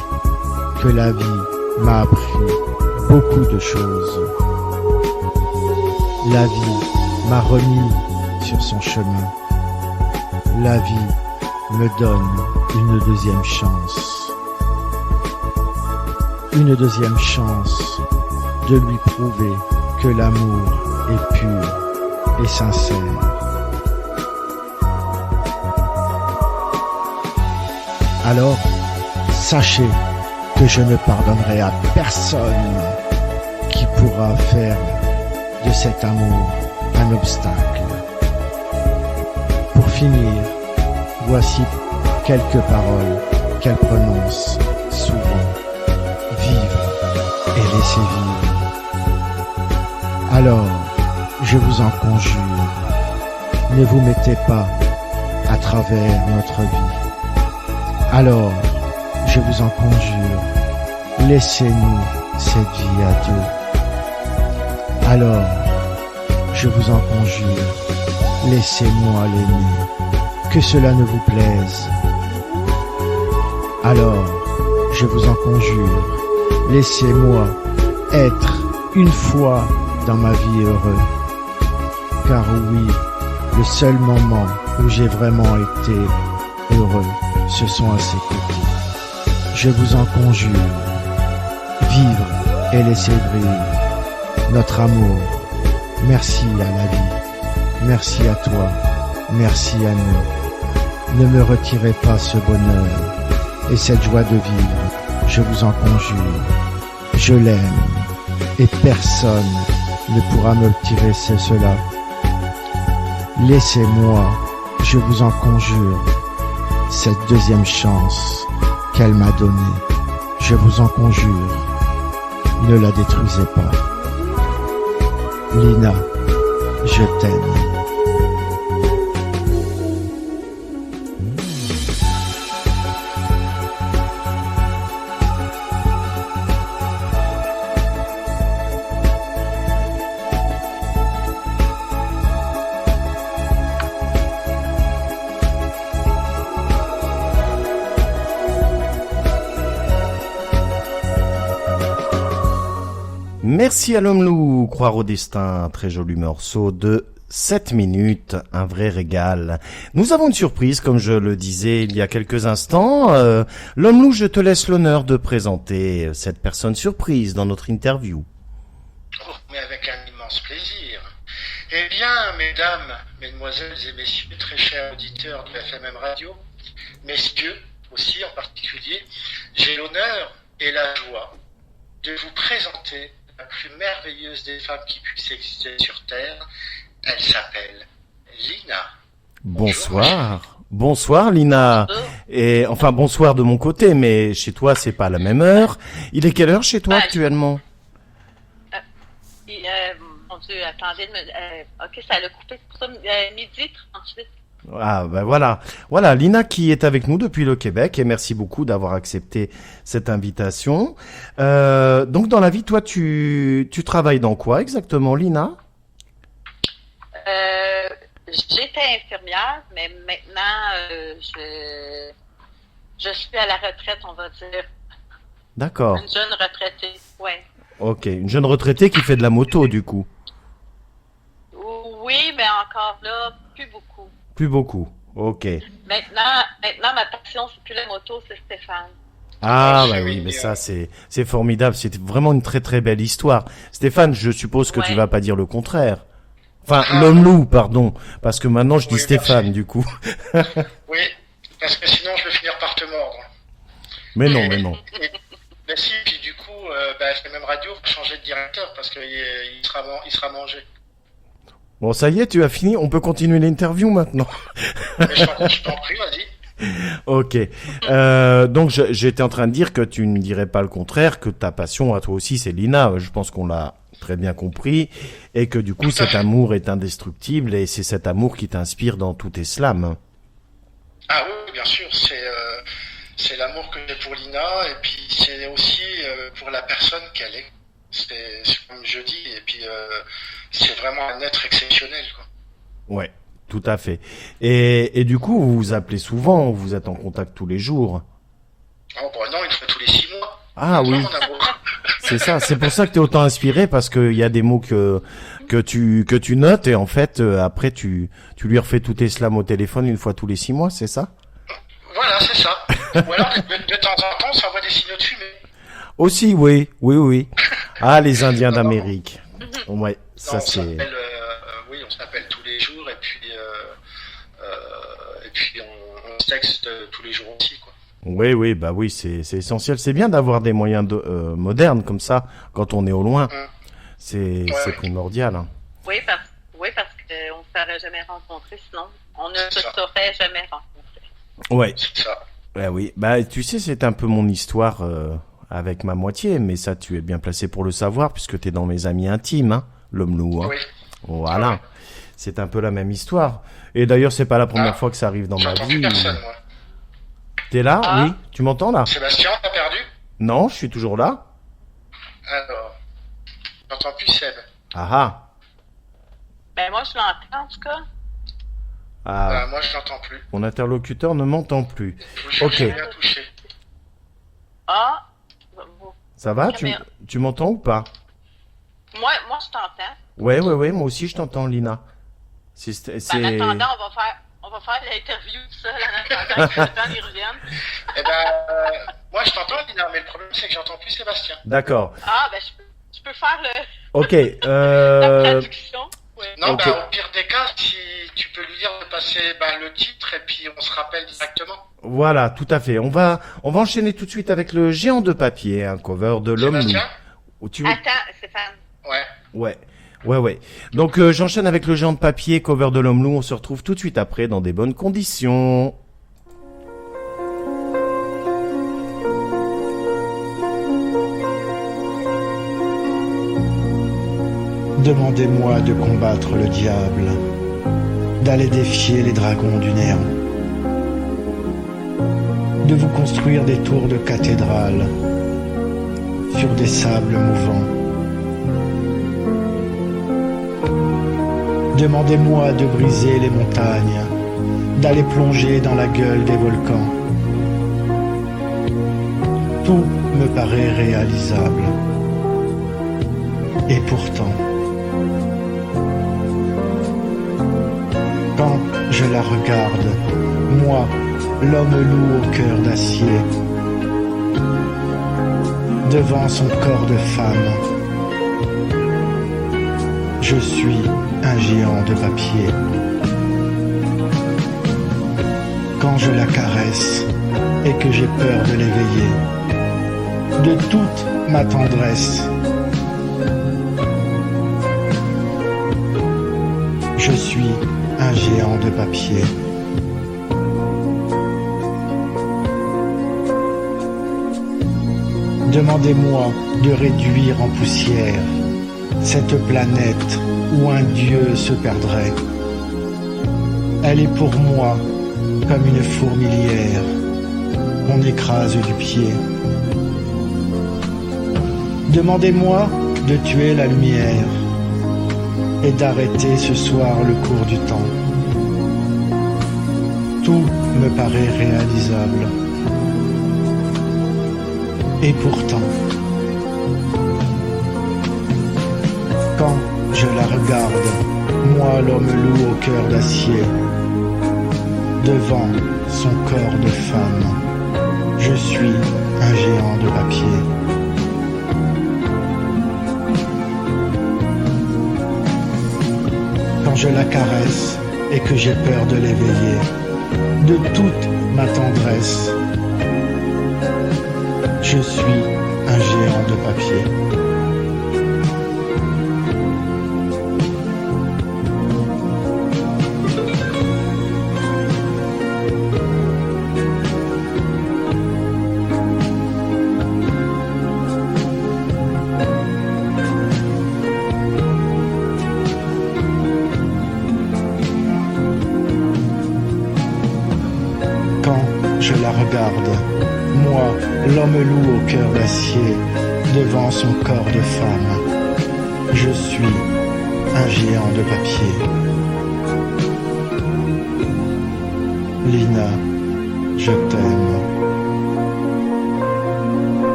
que la vie m'a appris beaucoup de choses. La vie m'a remis sur son chemin. La vie me donne une deuxième chance. Une deuxième chance de lui prouver que l'amour est pur et sincère. Alors, sachez que je ne pardonnerai à personne qui pourra faire de cet amour un obstacle. Pour finir, voici quelques paroles qu'elle prononce souvent. Vivre et laisser vivre. Alors, je vous en conjure, ne vous mettez pas à travers notre vie. Alors, je vous en conjure, laissez-nous cette vie à deux. Alors, je vous en conjure, laissez-moi l'aimer, que cela ne vous plaise. Alors, je vous en conjure, laissez-moi être une fois dans ma vie heureux. Car oui, le seul moment où j'ai vraiment été heureux, ce sont à ses côtés. Je vous en conjure, vivre et laisser briller notre amour. Merci à la vie, merci à toi, merci à nous. Ne me retirez pas ce bonheur et cette joie de vivre, je vous en conjure. Je l'aime et personne ne pourra me tirer cela. Laissez-moi, je vous en conjure, cette deuxième chance qu'elle m'a donnée. Je vous en conjure, ne la détruisez pas. Lina, je t'aime. Merci à l'homme loup, croire au destin, très joli morceau de 7 minutes, un vrai régal. Nous avons une surprise, comme je le disais il y a quelques instants. L'homme loup, je te laisse l'honneur de présenter cette personne surprise dans notre interview. Oh, mais avec un immense plaisir. Eh bien, mesdames, mesdemoiselles et messieurs, très chers auditeurs de FMM Radio, messieurs aussi en particulier, j'ai l'honneur et la joie de vous présenter la plus merveilleuse des femmes qui puissent exister sur Terre. Elle s'appelle Lina. Bonsoir. Bonsoir Lina. Et enfin bonsoir de mon côté, mais chez toi c'est pas la même heure. Il est quelle heure chez toi actuellement? Mon Dieu, attendez, ok, ça l'a coupé, c'est pour ça, midi 38. Ah ben voilà, voilà Lina qui est avec nous depuis le Québec et merci beaucoup d'avoir accepté cette invitation. Donc dans la vie, toi tu travailles dans quoi exactement, Lina? J'étais infirmière, mais maintenant je suis à la retraite, on va dire. D'accord. Une jeune retraitée, ouais. Ok, une jeune retraitée qui fait de la moto du coup. Oui, mais encore là, plus beaucoup. Plus beaucoup, ok. Maintenant, ma passion, c'est plus la moto, c'est Stéphane. Ah bah oui, mais ça c'est formidable, c'est vraiment une très très belle histoire. Stéphane, je suppose que tu vas pas dire le contraire. Enfin, l'homme loup, pardon, parce que maintenant je dis Stéphane merci. Du coup. Oui, parce que sinon je vais finir par te mordre. Mais non, mais non. Ben si, puis du coup, FMM Radio va changer de directeur parce qu'il sera mangé. Bon, ça y est, tu as fini, on peut continuer l'interview maintenant. Mais je t'en prie, vas-y. Ok. Donc j'étais en train de dire que tu ne dirais pas le contraire, que ta passion à toi aussi c'est l'INA. Je pense qu'on l'a très bien compris et que du coup cet amour est indestructible et c'est cet amour qui t'inspire dans tous tes slams. Ah oui, bien sûr, c'est l'amour que j'ai pour Lina et puis c'est aussi pour la personne qu'elle est. C'est comme je dis et puis c'est vraiment un être exceptionnel, quoi. Ouais, tout à fait. Et du coup vous vous appelez souvent, vous êtes en contact tous les jours. Oh bah non, une fois tous les 6 mois. Ah oui. Non, mon amour. C'est ça, c'est pour ça que tu es autant inspiré parce qu'il y a des mots que tu notes et en fait après tu lui refais tous tes slams au téléphone une fois tous les 6 mois, c'est ça? Voilà, c'est ça. Ou alors de temps en temps, on s'envoie des signaux de fumée. Aussi, oui. Ah, les Indiens d'Amérique. Ouais, ça Non, c'est. oui, on s'appelle tous les jours et puis on se texte tous les jours aussi, quoi. Oui, bah oui, c'est essentiel. C'est bien d'avoir des moyens modernes comme ça quand on est au loin. C'est primordial. Hein. Oui, parce qu'on ne s'aurait jamais rencontré, sinon on ne se saurait jamais rencontrer. Ouais. C'est ça. Ouais, oui. Bah, tu sais, c'est un peu mon histoire avec ma moitié, mais ça, tu es bien placé pour le savoir puisque tu es dans mes amis intimes, hein, l'homme loup. Hein. Oui. Voilà. Ouais. C'est un peu la même histoire. Et d'ailleurs, c'est pas la première fois que ça arrive dans ma J'entends vie. plus personne, moi. T'es là? Oui. Tu m'entends là? Sébastien, t'as perdu? Non, je suis toujours là. Alors, j'entends plus Seb. Ah. Ben moi je l'entends en tout cas. Ah. Moi, je l'entends plus. Mon interlocuteur ne m'entend plus. Ok. J'ai bien touché. Ah, Ça va? Caméra. Tu m'entends ou pas? moi je t'entends. Ouais, moi aussi je t'entends, Lina. C'est... En attendant, on va faire l'interview tout seul en attendant que le temps y revienne. Eh ben, moi, je t'entends, Lina, mais le problème, c'est que j'entends plus Sébastien. D'accord. Ah, ben je peux faire Ok. la traduction. Oui. Non, Ok. au pire des cas, si tu peux lui dire de passer le titre et puis on se rappelle directement. Voilà, tout à fait. On va enchaîner tout de suite avec le géant de papier, un cover de l'homme loup. Sébastien? Attends, Stéphane. Ouais. Ouais. Donc j'enchaîne avec le géant de papier, cover de l'homme loup. On se retrouve tout de suite après dans des bonnes conditions. Demandez-moi de combattre le diable, d'aller défier les dragons du néant, de vous construire des tours de cathédrale sur des sables mouvants. Demandez-moi de briser les montagnes, d'aller plonger dans la gueule des volcans. Tout me paraît réalisable. Et pourtant, quand je la regarde, moi, l'homme loup au cœur d'acier, devant son corps de femme, je suis un géant de papier. Quand je la caresse et que j'ai peur de l'éveiller, de toute ma tendresse, je suis un géant de papier. Demandez-moi de réduire en poussière cette planète où un dieu se perdrait. Elle est pour moi comme une fourmilière qu'on écrase du pied. Demandez-moi de tuer la lumière et d'arrêter ce soir le cours du temps. Tout me paraît réalisable. Et pourtant, quand je la regarde, moi l'homme loup au cœur d'acier, devant son corps de femme, je suis un géant de papier. Quand je la caresse et que j'ai peur de l'éveiller, de toute ma tendresse, je suis un géant de papier. regarde, moi, l'homme loup au cœur d'acier, devant son corps de femme. Je suis un géant de papier. Lina, je t'aime.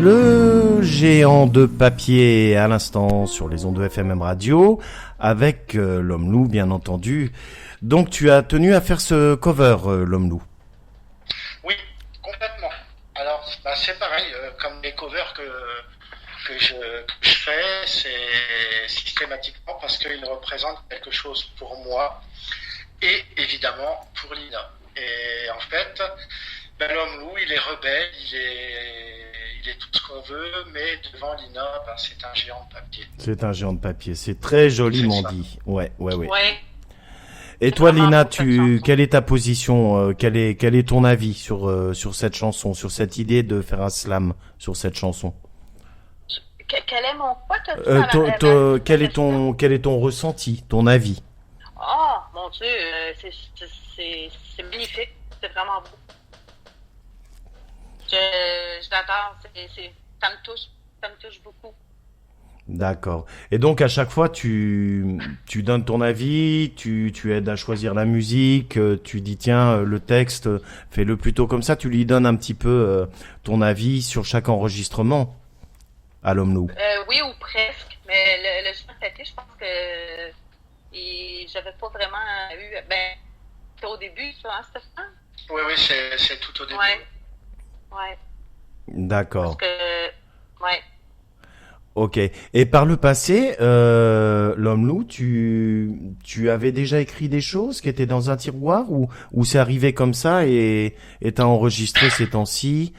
Le géant de papier à l'instant sur les ondes de FMM Radio avec l'homme loup bien entendu. Donc tu as tenu à faire ce cover l'homme loup. Oui, complètement. Alors c'est pareil, comme les covers que je fais, c'est systématiquement parce qu'ils représentent quelque chose pour moi et évidemment pour Lina. Et en fait, l'homme loup, il est rebelle, il est tout ce qu'on veut, mais devant Lina, c'est un géant de papier. C'est un géant de papier, c'est très joliment dit. Ouais. Ouais. Et toi, Lina, quelle est ta position, quel est ton avis sur cette chanson, sur cette idée de faire un slam sur cette chanson? Quel est mon quoi, quel est ton ressenti, ton avis? Oh, mon Dieu, c'est magnifique, c'est vraiment beau. Je l'adore, ça me touche beaucoup. D'accord. Et donc à chaque fois tu donnes ton avis, tu aides à choisir la musique, tu dis tiens le texte fais-le plutôt comme ça, tu lui donnes un petit peu ton avis sur chaque enregistrement à l'homme loup. Oui ou presque, mais le chant papier, je pense que j'avais pas vraiment eu c'était au début ça, hein, Stéphane? Oui, c'est tout au début. Ouais. D'accord. Parce que ouais. Ok. Et par le passé, l'homme loup, tu avais déjà écrit des choses qui étaient dans un tiroir ou c'est arrivé comme ça et t'as enregistré ces temps-ci?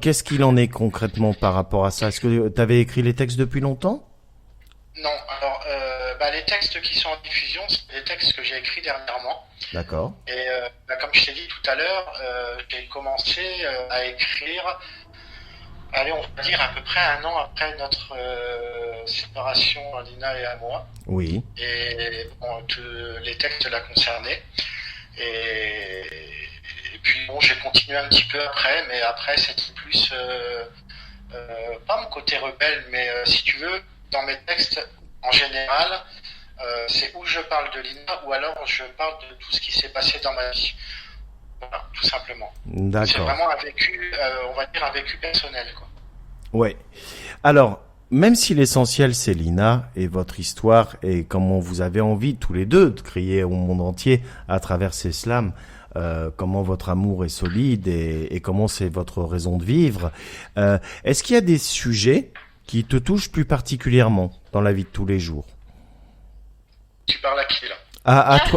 Qu'est-ce qu'il en est concrètement par rapport à ça? Est-ce que t'avais écrit les textes depuis longtemps? Non. Alors, les textes qui sont en diffusion, c'est des textes que j'ai écrits dernièrement. D'accord. Et comme je t'ai dit tout à l'heure, j'ai commencé à écrire. Allez, on va dire à peu près 1 an après notre séparation, Lina et à moi. Oui. Et bon, les textes la concernaient. Et puis bon, j'ai continué un petit peu après, mais après c'était plus pas mon côté rebelle, mais si tu veux, dans mes textes en général, c'est où je parle de Lina ou alors je parle de tout ce qui s'est passé dans ma vie. Voilà, tout simplement. D'accord. C'est vraiment un vécu, on va dire un vécu personnel, quoi. Ouais. Alors, même si l'essentiel c'est Lina et votre histoire et comment vous avez envie tous les deux de crier au monde entier à travers ces slams, comment votre amour est solide et comment c'est votre raison de vivre, est-ce qu'il y a des sujets qui te touchent plus particulièrement dans la vie de tous les jours? Tu parles à qui là?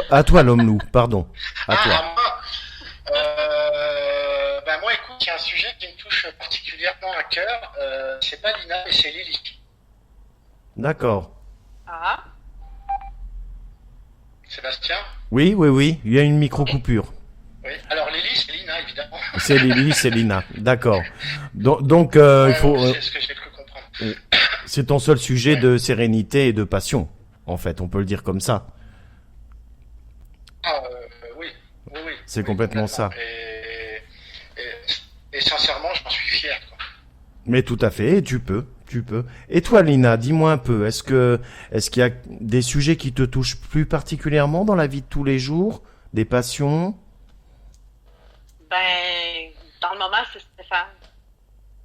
À toi l'homme loup, pardon. À toi. À moi. Moi, écoute, il y a un sujet qui me touche particulièrement à cœur. C'est pas Lina, mais c'est Lily. D'accord. Ah. Sébastien? Oui, il y a une micro-coupure. Oui. Alors Lily, c'est Lina, évidemment. C'est Lily, c'est Lina. D'accord. Donc il faut. C'est ce que j'ai cru comprendre. C'est ton seul sujet de sérénité et de passion, en fait. On peut le dire comme ça. Oui. C'est complètement ça. Et sincèrement, j'en suis fier, quoi. Mais tout à fait, tu peux. Et toi, Lina, dis-moi un peu, est-ce qu'il y a des sujets qui te touchent plus particulièrement dans la vie de tous les jours, des passions? Dans le moment, c'est Stéphane.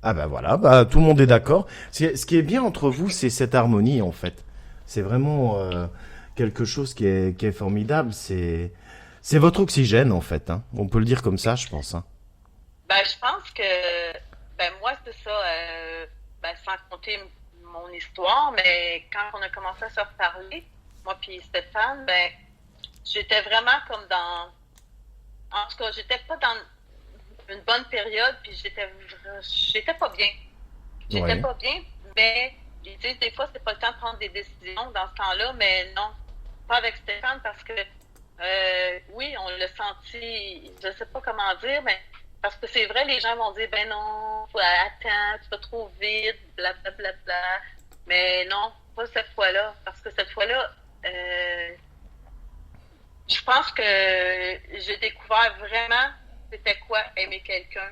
Ah voilà, tout le monde est d'accord. Ce qui est bien entre vous, c'est cette harmonie, en fait. C'est vraiment quelque chose qui est formidable. C'est votre oxygène, en fait. Hein. On peut le dire comme ça, je pense. Hein. Je pense que moi, c'est ça. Sans compter mon histoire, mais quand on a commencé à se reparler, moi puis Stéphane, j'étais vraiment comme en tout cas, j'étais pas dans une bonne période, puis j'étais pas bien. J'étais pas bien, mais ils disent des fois c'est pas le temps de prendre des décisions dans ce temps-là, mais non, pas avec Stéphane parce que oui, on l'a senti, je sais pas comment dire, mais parce que c'est vrai, les gens vont dire non, attends, tu vas trop vite, blablabla. Mais non, pas cette fois-là. Parce que cette fois-là, je pense que j'ai découvert vraiment c'était quoi aimer quelqu'un.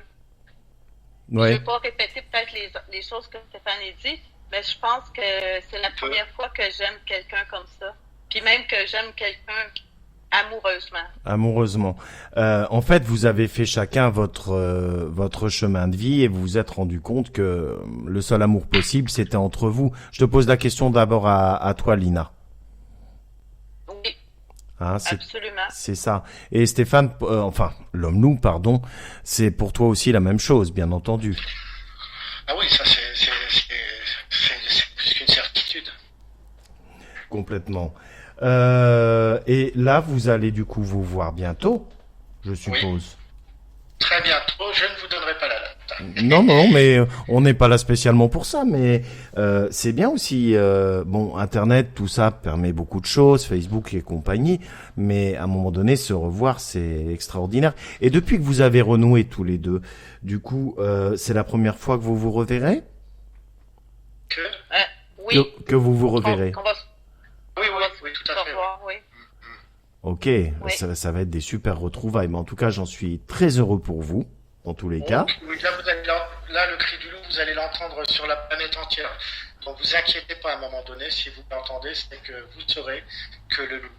Ouais. Je veux pas répéter peut-être les choses que Stéphanie dit, mais je pense que c'est la première fois que j'aime quelqu'un comme ça. Puis même que j'aime quelqu'un amoureusement. Amoureusement. En fait, vous avez fait chacun votre chemin de vie et vous vous êtes rendu compte que le seul amour possible, c'était entre vous. Je te pose la question d'abord à toi, Lina. Oui, Hein, absolument. c'est ça. Et Stéphane, enfin, l'homme-loup, pardon, c'est pour toi aussi la même chose, bien entendu. Ah oui, ça c'est plus qu'une certitude. Complètement. Et là, vous allez du coup vous voir bientôt, je suppose. Très bientôt, je ne vous donnerai pas la date. Non, non, mais on n'est pas là spécialement pour ça. Mais c'est bien aussi. Bon, Internet, tout ça permet beaucoup de choses, Facebook et compagnie. Mais à un moment donné, se revoir, c'est extraordinaire. Et depuis que vous avez renoué tous les deux, du coup, c'est la première fois que vous vous reverrez, Que Oui. que vous vous reverrez. Oui, tout à fait. Oui. Ok, ça va être des super retrouvailles. Mais en tout cas, j'en suis très heureux pour vous, dans tous les cas. Oui, là, le cri du loup, vous allez l'entendre sur la planète entière. Donc vous inquiétez pas à un moment donné, si vous l'entendez, c'est que vous saurez que le loup.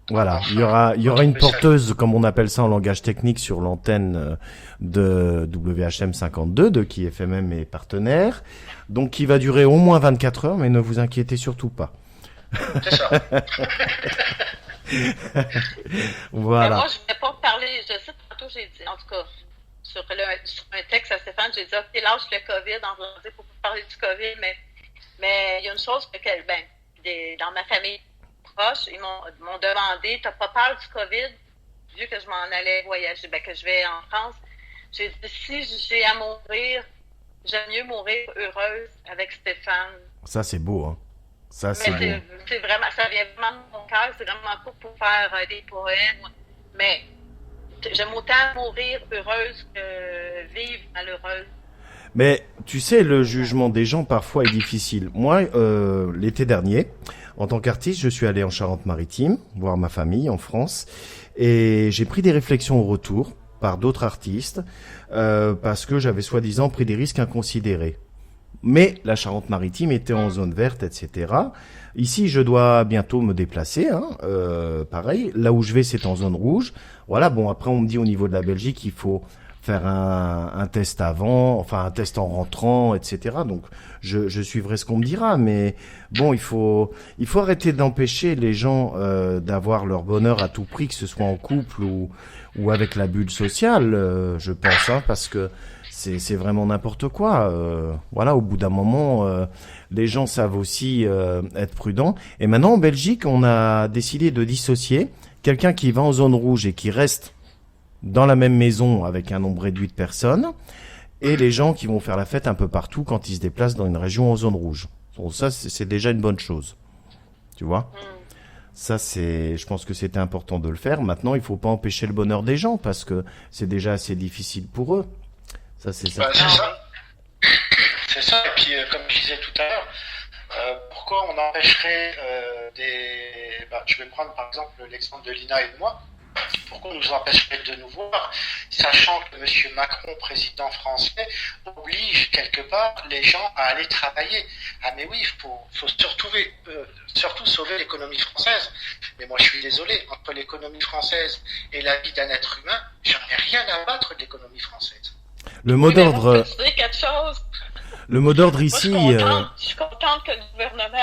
Voilà, Enfin, il y aura une le salut. porteuse, comme on appelle ça en langage technique, sur l'antenne de WHM 52, de qui FMM est partenaire. Donc qui va durer au moins 24 heures, mais ne vous inquiétez surtout pas. C'est ça. Voilà. Mais moi, je ne vais pas parler, je sais, tantôt j'ai dit, en tout cas, sur un texte à Stéphane, j'ai dit, OK, lâche le COVID, en voulant dire, faut pas parler du COVID, mais il y a une chose que, dans ma famille proche, ils m'ont demandé, t'as pas peur du COVID, vu que je m'en allais voyager, que je vais en France. J'ai dit, si j'ai à mourir, j'aime mieux mourir heureuse avec Stéphane. Ça, c'est beau, hein. Ça, c'est beau. C'est vraiment, ça vient vraiment de mon cœur, c'est vraiment pas pour faire des poèmes, mais j'aime autant mourir heureuse que vivre malheureuse. Mais tu sais, le jugement des gens parfois est difficile. Moi, l'été dernier, en tant qu'artiste, je suis allé en Charente-Maritime voir ma famille en France et j'ai pris des réflexions au retour par d'autres artistes parce que j'avais soi-disant pris des risques inconsidérés. Mais la Charente-Maritime était en zone verte, etc. Ici, je dois bientôt me déplacer. Pareil, là où je vais, c'est en zone rouge. Voilà. Bon, après, on me dit au niveau de la Belgique, il faut faire un test avant, enfin un test en rentrant, etc. Donc, je suivrai ce qu'on me dira. Mais bon, il faut arrêter d'empêcher les gens d'avoir leur bonheur à tout prix, que ce soit en couple ou avec la bulle sociale, je pense, parce que c'est vraiment n'importe quoi. Voilà, au bout d'un moment, les gens savent aussi être prudents. Et maintenant, en Belgique, on a décidé de dissocier quelqu'un qui va en zone rouge et qui reste dans la même maison avec un nombre réduit de personnes, et les gens qui vont faire la fête un peu partout quand ils se déplacent dans une région en zone rouge. Bon, ça, c'est déjà une bonne chose. Tu vois ? Ça, je pense que c'était important de le faire. Maintenant, il faut pas empêcher le bonheur des gens parce que c'est déjà assez difficile pour eux. Ça, c'est ça. C'est ça. C'est ça. Et puis, comme je disais tout à l'heure, pourquoi on empêcherait je vais prendre par exemple l'exemple de Lina et de moi. Pourquoi on nous empêcherait de nous voir, sachant que M. Macron, président français, oblige quelque part les gens à aller travailler. Ah mais oui, il faut surtout sauver l'économie française. Mais moi je suis désolé, entre l'économie française et la vie d'un être humain, j'en ai rien à battre de l'économie française. Le mot d'ordre. Quelque chose. Le mot d'ordre ici. Je suis contente que le gouvernement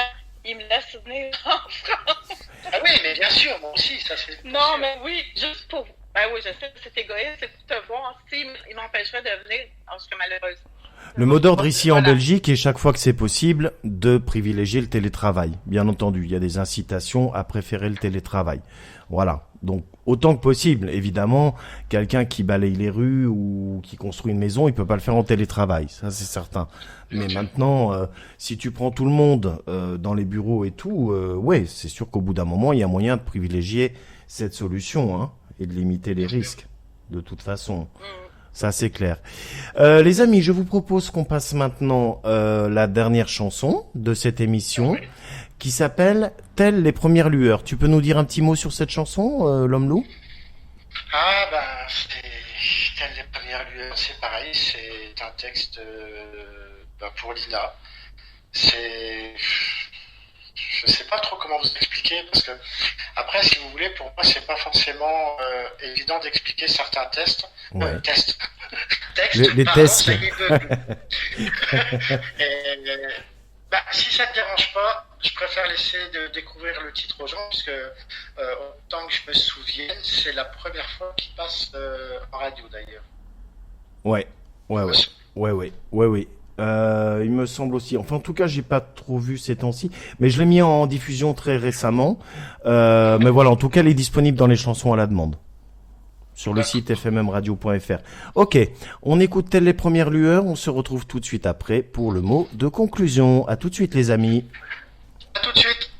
il me laisse venir en France. Ah oui, mais bien sûr, moi aussi, ça c'est. Non, mais oui, juste pour. Ben oui, je sais que c'est égoïste, c'est pour te voir. S'il m'empêcherait de venir, je serais malheureuse. Le mot d'ordre ici en Belgique est chaque fois que c'est possible de privilégier le télétravail. Bien entendu, il y a des incitations à préférer le télétravail. Voilà. Donc, autant que possible. Évidemment, quelqu'un qui balaye les rues ou qui construit une maison, il peut pas le faire en télétravail. Ça, c'est certain. Mais maintenant, si tu prends tout le monde dans les bureaux et tout, ouais, c'est sûr qu'au bout d'un moment, il y a moyen de privilégier cette solution, et de limiter les risques. De toute façon. Ça, c'est clair. Les amis, je vous propose qu'on passe maintenant la dernière chanson de cette émission, qui s'appelle Telles les premières lueurs. Tu peux nous dire un petit mot sur cette chanson, l'homme loup? Ah, ben, c'est Telles les premières lueurs, c'est pareil, c'est un texte pour Lina. C'est. Je sais pas trop comment vous expliquer, parce que, après, si vous voulez, pour moi, c'est pas forcément évident d'expliquer certains tests. Ouais. Textes. Les pardon, tests. ça y est, si ça te dérange pas, je préfère laisser de découvrir le titre aux gens, parce que autant que je me souvienne, c'est la première fois qu'il passe en radio d'ailleurs. Ouais. Il me semble aussi. Enfin, en tout cas, j'ai pas trop vu ces temps-ci, mais je l'ai mis en diffusion très récemment. Mais voilà, en tout cas, elle est disponible dans les chansons à la demande sur le site fmmradio.fr. Ok, on écoute Telles les premières lueurs. On se retrouve tout de suite après pour le mot de conclusion. À tout de suite, les amis. À tout de suite.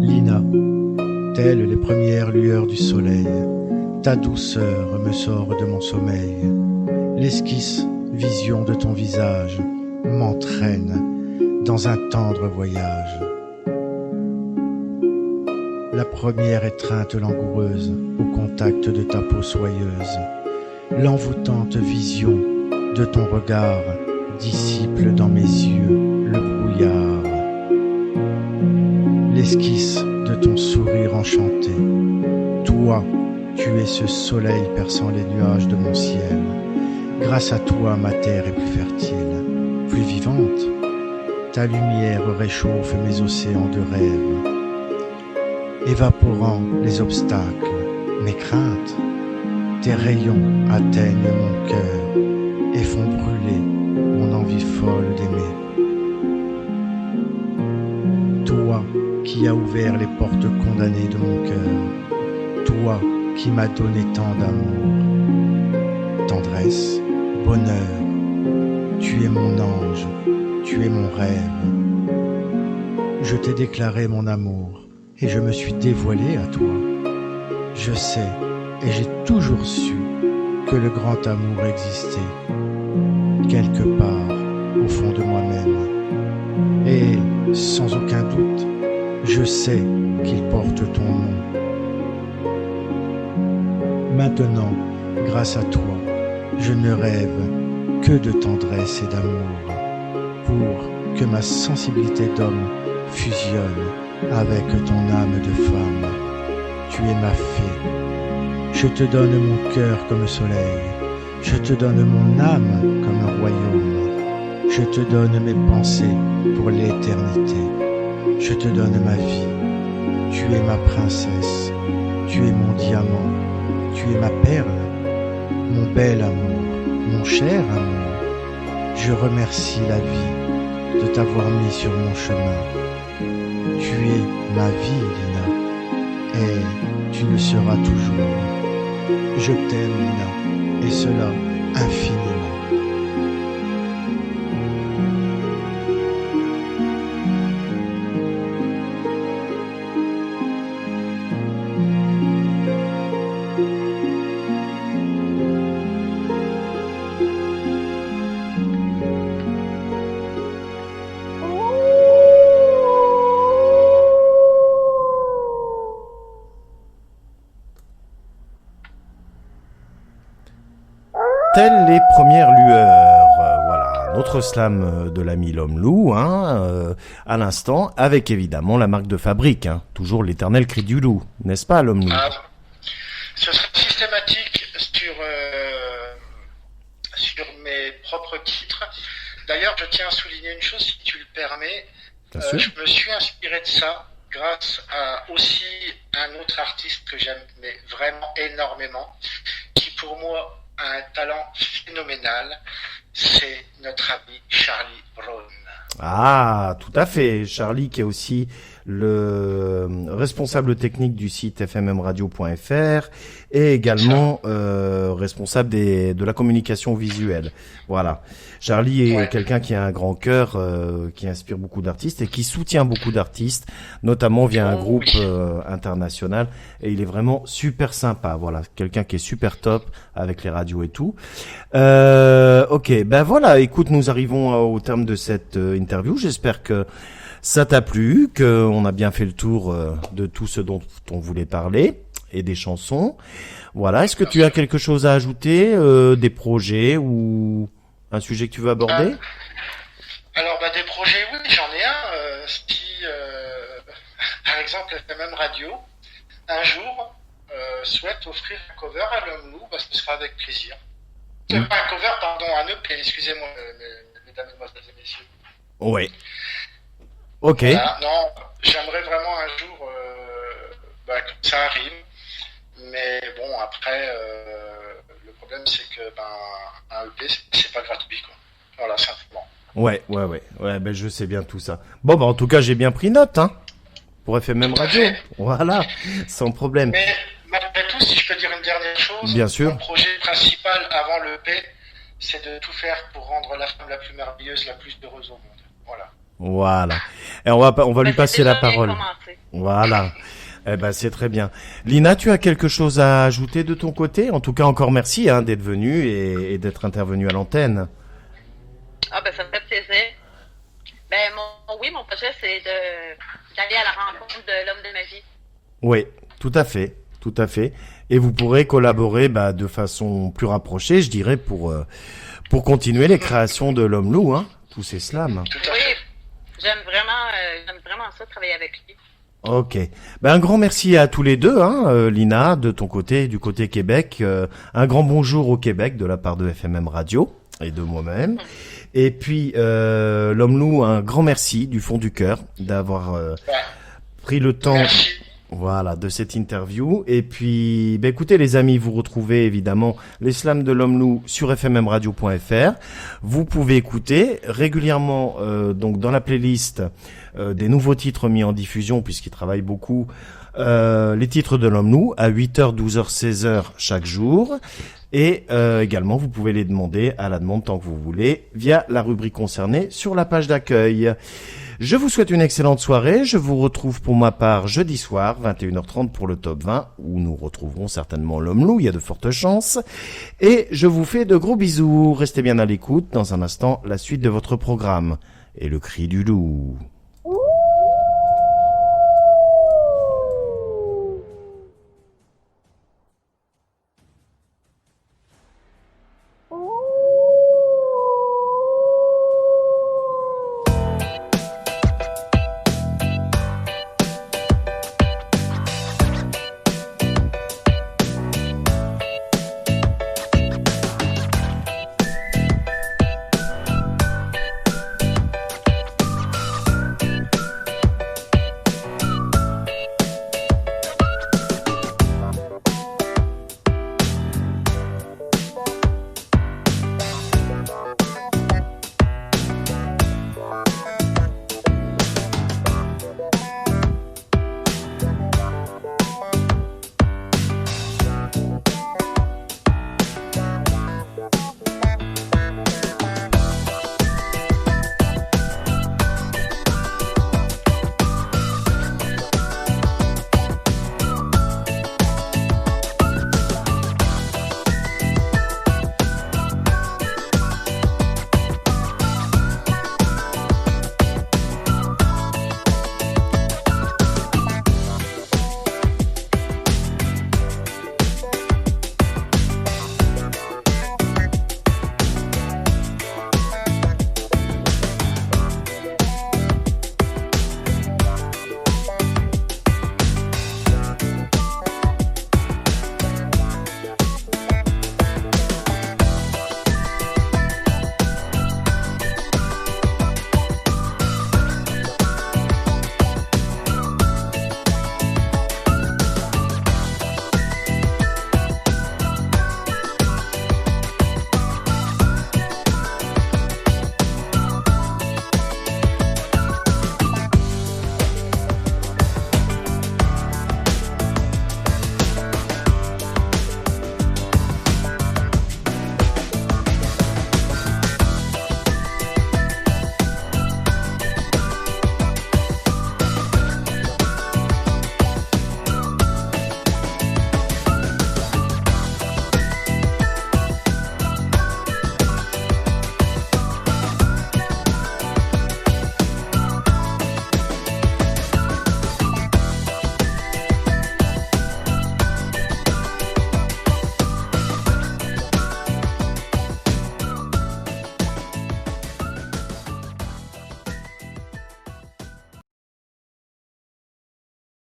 Lina, telles les premières lueurs du soleil, ta douceur me sort de mon sommeil. L'esquisse, vision de ton visage, m'entraîne dans un tendre voyage. La première étreinte langoureuse au contact de ta peau soyeuse, l'envoûtante vision de ton regard dissipe dans mes yeux le brouillard. L'esquisse de ton sourire enchanté, toi, tu es ce soleil perçant les nuages de mon ciel. Grâce à toi, ma terre est plus fertile, plus vivante. Ta lumière réchauffe mes océans de rêve, évaporant les obstacles, mes craintes. Tes rayons atteignent mon cœur et font brûler mon envie folle d'aimer. Toi qui as ouvert les portes condamnées de mon cœur, toi qui m'as donné tant d'amour, tendresse, bonheur, tu es mon ange, tu es mon rêve. Je t'ai déclaré mon amour et je me suis dévoilé à toi. Je sais et j'ai toujours su que le grand amour existait, quelque part au fond de moi-même. Et sans aucun doute, je sais qu'il porte ton nom. Maintenant, grâce à toi, je ne rêve que de tendresse et d'amour, pour que ma sensibilité d'homme fusionne avec ton âme de femme. Tu es ma fée. Je te donne mon cœur comme soleil, je te donne mon âme comme un royaume, je te donne mes pensées pour l'éternité, je te donne ma vie. Tu es ma princesse, tu es mon diamant, tu es ma perle, mon bel amour, mon cher amour. Je remercie la vie de t'avoir mis sur mon chemin. Tu es ma vie, Lina, et tu le seras toujours. Je t'aime, Lina, et cela infiniment. Telles les premières lueurs, voilà, notre slam de l'ami l'homme loup, à l'instant, avec évidemment la marque de fabrique, toujours l'éternel cri du loup, n'est-ce pas l'homme loup? Ce sera systématique sur mes propres titres. D'ailleurs, je tiens à souligner une chose, si tu le permets. Je me suis inspiré de ça grâce à aussi un autre artiste que j'aime mais vraiment énormément, qui pour moi a un talent phénoménal, c'est notre ami Charlie Brown. Ah, tout à fait. Charlie, qui est aussi le responsable technique du site fmmradio.fr et également responsable de la communication visuelle. Voilà. Charlie est quelqu'un qui a un grand cœur, qui inspire beaucoup d'artistes et qui soutient beaucoup d'artistes, notamment via un groupe international. Et il est vraiment super sympa. Voilà, quelqu'un qui est super top avec les radios et tout. Ok, ben voilà. Écoute, nous arrivons au terme de cette interview. J'espère que ça t'a plu, qu'on a bien fait le tour de tout ce dont on voulait parler et des chansons. Voilà. Est-ce que tu as quelque chose à ajouter, des projets ou un sujet que tu veux aborder? Alors, des projets, oui, j'en ai un. Par exemple, FMM Radio, un jour, souhaite offrir un cover à l'homme loup, ce sera avec plaisir. Pas un cover, pardon, un EP, excusez-moi, mesdames, mesdemoiselles et messieurs. Ouais. Ok. Voilà, non, j'aimerais vraiment un jour que ça arrive. Mais bon, après, le problème, c'est que un EP, c'est pas gratuit, quoi. Voilà, simplement. Ouais, ben je sais bien tout ça. Bon, en tout cas, j'ai bien pris note, hein, pour FMM Radio. Voilà, sans problème. Mais malgré tout, si je peux dire une dernière chose, bien sûr. Mon projet principal avant l'EP, c'est de tout faire pour rendre la femme la plus merveilleuse, la plus heureuse au monde. Voilà. Et on va lui passer la parole. Voilà. Eh ben, c'est très bien. Lina, tu as quelque chose à ajouter de ton côté? En tout cas, encore merci, d'être venue et d'être intervenue à l'antenne. Ah, ça me fait plaisir. Mon projet, c'est d'aller à la rencontre de l'homme de ma vie. Oui, tout à fait. Et vous pourrez collaborer, de façon plus rapprochée, je dirais, pour continuer les créations de l'homme loup, tous ces slams. Oui, j'aime vraiment ça, travailler avec lui. Ok. Un grand merci à tous les deux, Lina, de ton côté, du côté Québec. Un grand bonjour au Québec de la part de FMM Radio et de moi-même. Et puis, l'homme loup, un grand merci du fond du cœur d'avoir pris le temps. Merci. Voilà, de cette interview. Et puis, écoutez les amis, vous retrouvez évidemment les slams de l'homme loup sur fmmradio.fr. Vous pouvez écouter régulièrement, donc dans la playlist, des nouveaux titres mis en diffusion, puisqu'il travaille beaucoup, les titres de l'homme loup à 8h, 12h, 16h chaque jour. Et également, vous pouvez les demander à la demande tant que vous voulez via la rubrique concernée sur la page d'accueil. Je vous souhaite une excellente soirée. Je vous retrouve pour ma part jeudi soir, 21h30 pour le top 20, où nous retrouverons certainement l'homme loup, il y a de fortes chances. Et je vous fais de gros bisous. Restez bien à l'écoute. Dans un instant, la suite de votre programme. Et le cri du loup.